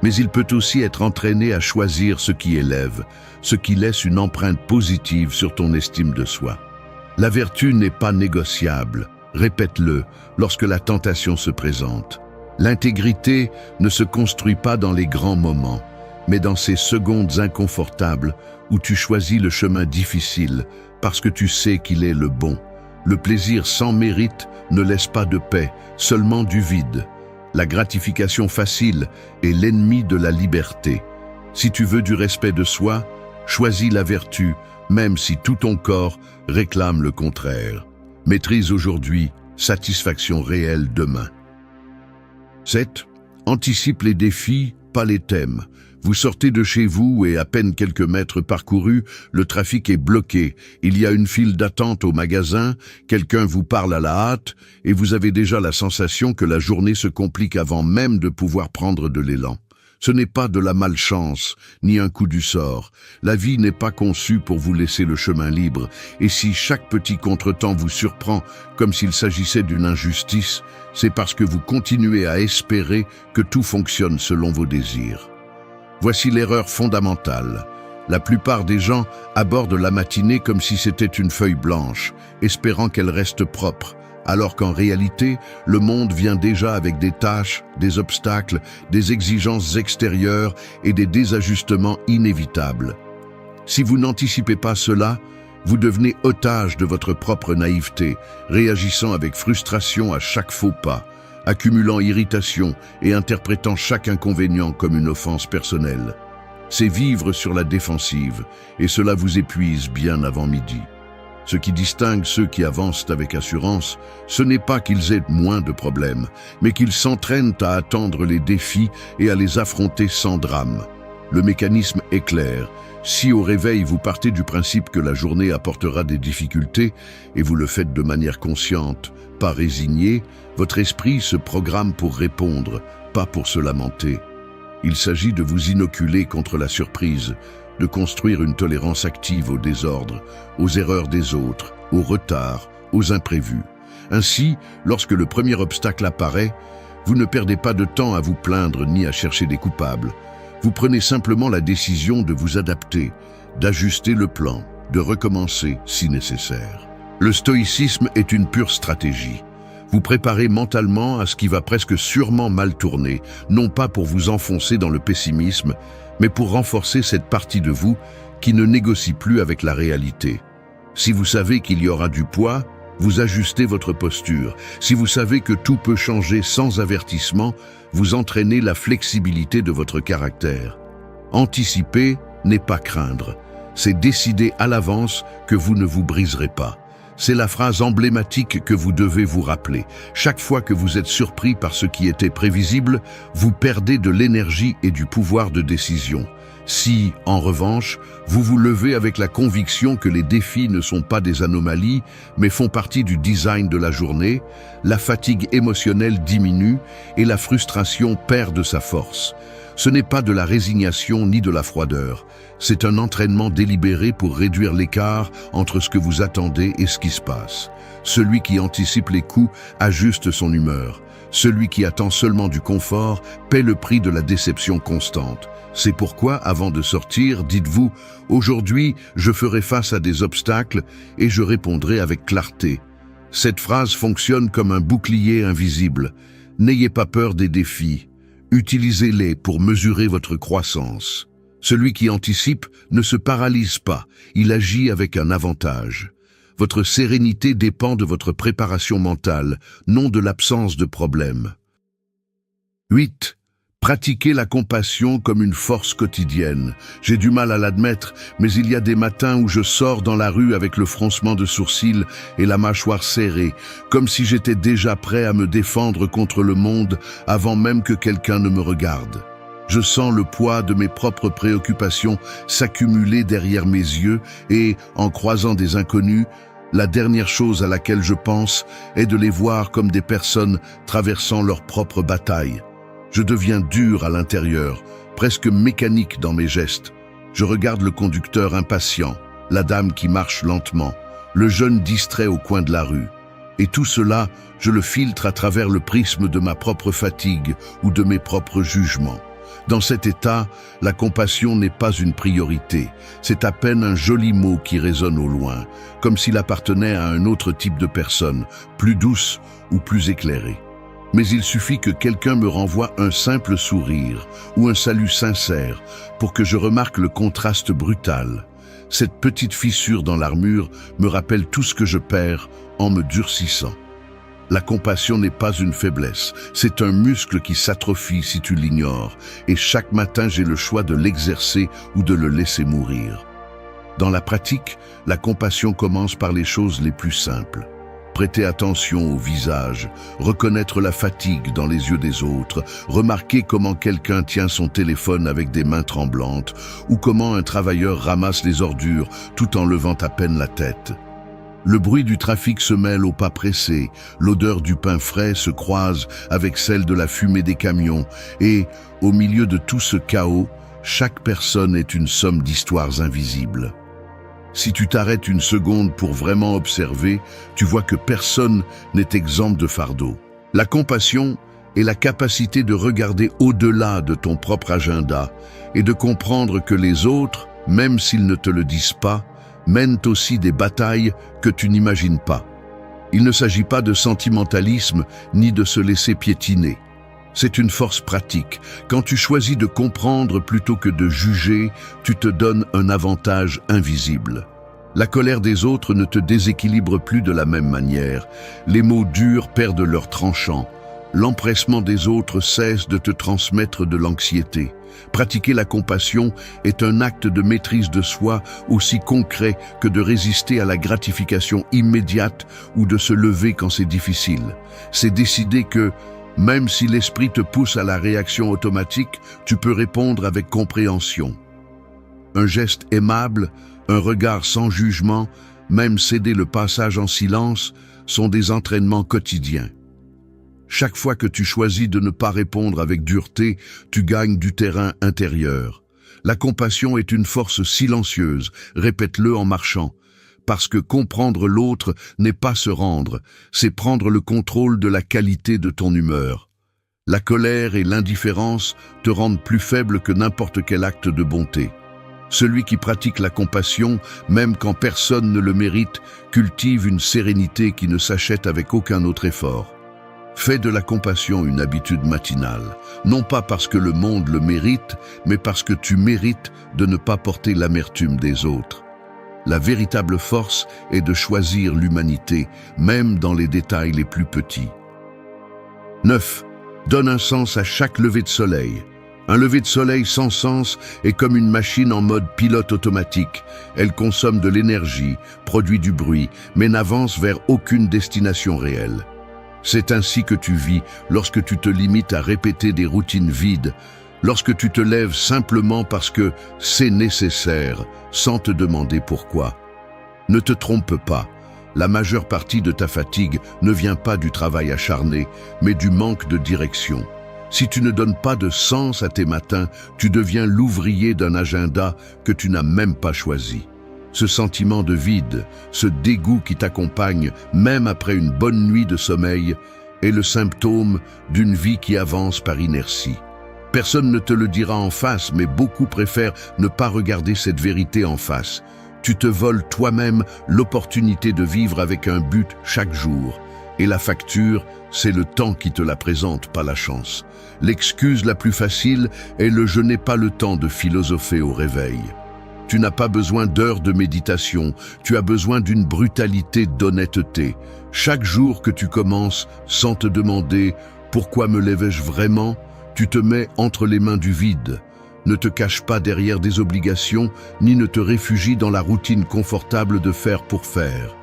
Speaker 1: mais il peut aussi être entraîné à choisir ce qui élève, ce qui laisse une empreinte positive sur ton estime de soi. La vertu n'est pas négociable, répète-le lorsque la tentation se présente. L'intégrité ne se construit pas dans les grands moments, mais dans ces secondes inconfortables où tu choisis le chemin difficile parce que tu sais qu'il est le bon. Le plaisir sans mérite ne laisse pas de paix, seulement du vide. La gratification facile est l'ennemi de la liberté. Si tu veux du respect de soi, choisis la vertu, même si tout ton corps réclame le contraire. Maîtrise aujourd'hui, satisfaction réelle demain. 7. Anticipe les défis, pas les thèmes. Vous sortez de chez vous et à peine quelques mètres parcourus, le trafic est bloqué. Il y a une file d'attente au magasin, quelqu'un vous parle à la hâte et vous avez déjà la sensation que la journée se complique avant même de pouvoir prendre de l'élan. Ce n'est pas de la malchance, ni un coup du sort. La vie n'est pas conçue pour vous laisser le chemin libre, et si chaque petit contretemps vous surprend comme s'il s'agissait d'une injustice, c'est parce que vous continuez à espérer que tout fonctionne selon vos désirs. Voici l'erreur fondamentale. La plupart des gens abordent la matinée comme si c'était une feuille blanche, espérant qu'elle reste propre, alors qu'en réalité, le monde vient déjà avec des tâches, des obstacles, des exigences extérieures et des désajustements inévitables. Si vous n'anticipez pas cela, vous devenez otage de votre propre naïveté, réagissant avec frustration à chaque faux pas, accumulant irritation et interprétant chaque inconvénient comme une offense personnelle. C'est vivre sur la défensive, et cela vous épuise bien avant midi. Ce qui distingue ceux qui avancent avec assurance, ce n'est pas qu'ils aient moins de problèmes, mais qu'ils s'entraînent à attendre les défis et à les affronter sans drame. Le mécanisme est clair. Si au réveil vous partez du principe que la journée apportera des difficultés, et vous le faites de manière consciente, pas résignée, votre esprit se programme pour répondre, pas pour se lamenter. Il s'agit de vous inoculer contre la surprise, de construire une tolérance active au désordre, aux erreurs des autres, au retard, aux imprévus. Ainsi, lorsque le premier obstacle apparaît, vous ne perdez pas de temps à vous plaindre ni à chercher des coupables. Vous prenez simplement la décision de vous adapter, d'ajuster le plan, de recommencer si nécessaire. Le stoïcisme est une pure stratégie. Vous préparez mentalement à ce qui va presque sûrement mal tourner, non pas pour vous enfoncer dans le pessimisme, mais pour renforcer cette partie de vous qui ne négocie plus avec la réalité. Si vous savez qu'il y aura du poids, vous ajustez votre posture. Si vous savez que tout peut changer sans avertissement, vous entraînez la flexibilité de votre caractère. Anticiper n'est pas craindre. C'est décider à l'avance que vous ne vous briserez pas. C'est la phrase emblématique que vous devez vous rappeler. Chaque fois que vous êtes surpris par ce qui était prévisible, vous perdez de l'énergie et du pouvoir de décision. Si, en revanche, vous vous levez avec la conviction que les défis ne sont pas des anomalies, mais font partie du design de la journée, la fatigue émotionnelle diminue et la frustration perd de sa force. Ce n'est pas de la résignation ni de la froideur. C'est un entraînement délibéré pour réduire l'écart entre ce que vous attendez et ce qui se passe. Celui qui anticipe les coups ajuste son humeur. Celui qui attend seulement du confort paie le prix de la déception constante. C'est pourquoi, avant de sortir, dites-vous « Aujourd'hui, je ferai face à des obstacles et je répondrai avec clarté ». Cette phrase fonctionne comme un bouclier invisible. N'ayez pas peur des défis. Utilisez-les pour mesurer votre croissance. Celui qui anticipe ne se paralyse pas, il agit avec un avantage. Votre sérénité dépend de votre préparation mentale, non de l'absence de problèmes. 8. Pratiquez la compassion comme une force quotidienne. J'ai du mal à l'admettre, mais il y a des matins où je sors dans la rue avec le froncement de sourcils et la mâchoire serrée, comme si j'étais déjà prêt à me défendre contre le monde avant même que quelqu'un ne me regarde. Je sens le poids de mes propres préoccupations s'accumuler derrière mes yeux et, en croisant des inconnus, la dernière chose à laquelle je pense est de les voir comme des personnes traversant leur propre bataille. Je deviens dur à l'intérieur, presque mécanique dans mes gestes. Je regarde le conducteur impatient, la dame qui marche lentement, le jeune distrait au coin de la rue. Et tout cela, je le filtre à travers le prisme de ma propre fatigue ou de mes propres jugements. Dans cet état, la compassion n'est pas une priorité. C'est à peine un joli mot qui résonne au loin, comme s'il appartenait à un autre type de personne, plus douce ou plus éclairée. Mais il suffit que quelqu'un me renvoie un simple sourire ou un salut sincère pour que je remarque le contraste brutal. Cette petite fissure dans l'armure me rappelle tout ce que je perds en me durcissant. La compassion n'est pas une faiblesse, c'est un muscle qui s'atrophie si tu l'ignores, et chaque matin j'ai le choix de l'exercer ou de le laisser mourir. Dans la pratique, la compassion commence par les choses les plus simples. Prêter attention au visage, reconnaître la fatigue dans les yeux des autres, remarquer comment quelqu'un tient son téléphone avec des mains tremblantes, ou comment un travailleur ramasse les ordures tout en levant à peine la tête. Le bruit du trafic se mêle au pas pressé, l'odeur du pain frais se croise avec celle de la fumée des camions, et, au milieu de tout ce chaos, chaque personne est une somme d'histoires invisibles. Si tu t'arrêtes une seconde pour vraiment observer, tu vois que personne n'est exempt de fardeau. La compassion est la capacité de regarder au-delà de ton propre agenda et de comprendre que les autres, même s'ils ne te le disent pas, mènent aussi des batailles que tu n'imagines pas. Il ne s'agit pas de sentimentalisme ni de se laisser piétiner. C'est une force pratique. Quand tu choisis de comprendre plutôt que de juger, tu te donnes un avantage invisible. La colère des autres ne te déséquilibre plus de la même manière. Les mots durs perdent leur tranchant. L'empressement des autres cesse de te transmettre de l'anxiété. Pratiquer la compassion est un acte de maîtrise de soi aussi concret que de résister à la gratification immédiate ou de se lever quand c'est difficile. C'est décider que, même si l'esprit te pousse à la réaction automatique, tu peux répondre avec compréhension. Un geste aimable, un regard sans jugement, même céder le passage en silence, sont des entraînements quotidiens. Chaque fois que tu choisis de ne pas répondre avec dureté, tu gagnes du terrain intérieur. La compassion est une force silencieuse, répète-le en marchant. Parce que comprendre l'autre n'est pas se rendre, c'est prendre le contrôle de la qualité de ton humeur. La colère et l'indifférence te rendent plus faible que n'importe quel acte de bonté. Celui qui pratique la compassion, même quand personne ne le mérite, cultive une sérénité qui ne s'achète avec aucun autre effort. Fais de la compassion une habitude matinale, non pas parce que le monde le mérite, mais parce que tu mérites de ne pas porter l'amertume des autres. La véritable force est de choisir l'humanité, même dans les détails les plus petits. 9. Donne un sens à chaque lever de soleil. Un lever de soleil sans sens est comme une machine en mode pilote automatique. Elle consomme de l'énergie, produit du bruit, mais n'avance vers aucune destination réelle. C'est ainsi que tu vis lorsque tu te limites à répéter des routines vides, lorsque tu te lèves simplement parce que c'est nécessaire, sans te demander pourquoi. Ne te trompe pas, la majeure partie de ta fatigue ne vient pas du travail acharné, mais du manque de direction. Si tu ne donnes pas de sens à tes matins, tu deviens l'ouvrier d'un agenda que tu n'as même pas choisi. Ce sentiment de vide, ce dégoût qui t'accompagne même après une bonne nuit de sommeil, est le symptôme d'une vie qui avance par inertie. Personne ne te le dira en face, mais beaucoup préfèrent ne pas regarder cette vérité en face. Tu te voles toi-même l'opportunité de vivre avec un but chaque jour. Et la facture, c'est le temps qui te la présente, pas la chance. L'excuse la plus facile est le « je n'ai pas le temps de philosopher au réveil ». Tu n'as pas besoin d'heures de méditation, tu as besoin d'une brutalité d'honnêteté. Chaque jour que tu commences, sans te demander « pourquoi me lève-je vraiment ?», tu te mets entre les mains du vide. Ne te cache pas derrière des obligations, ni ne te réfugie dans la routine confortable de faire pour faire.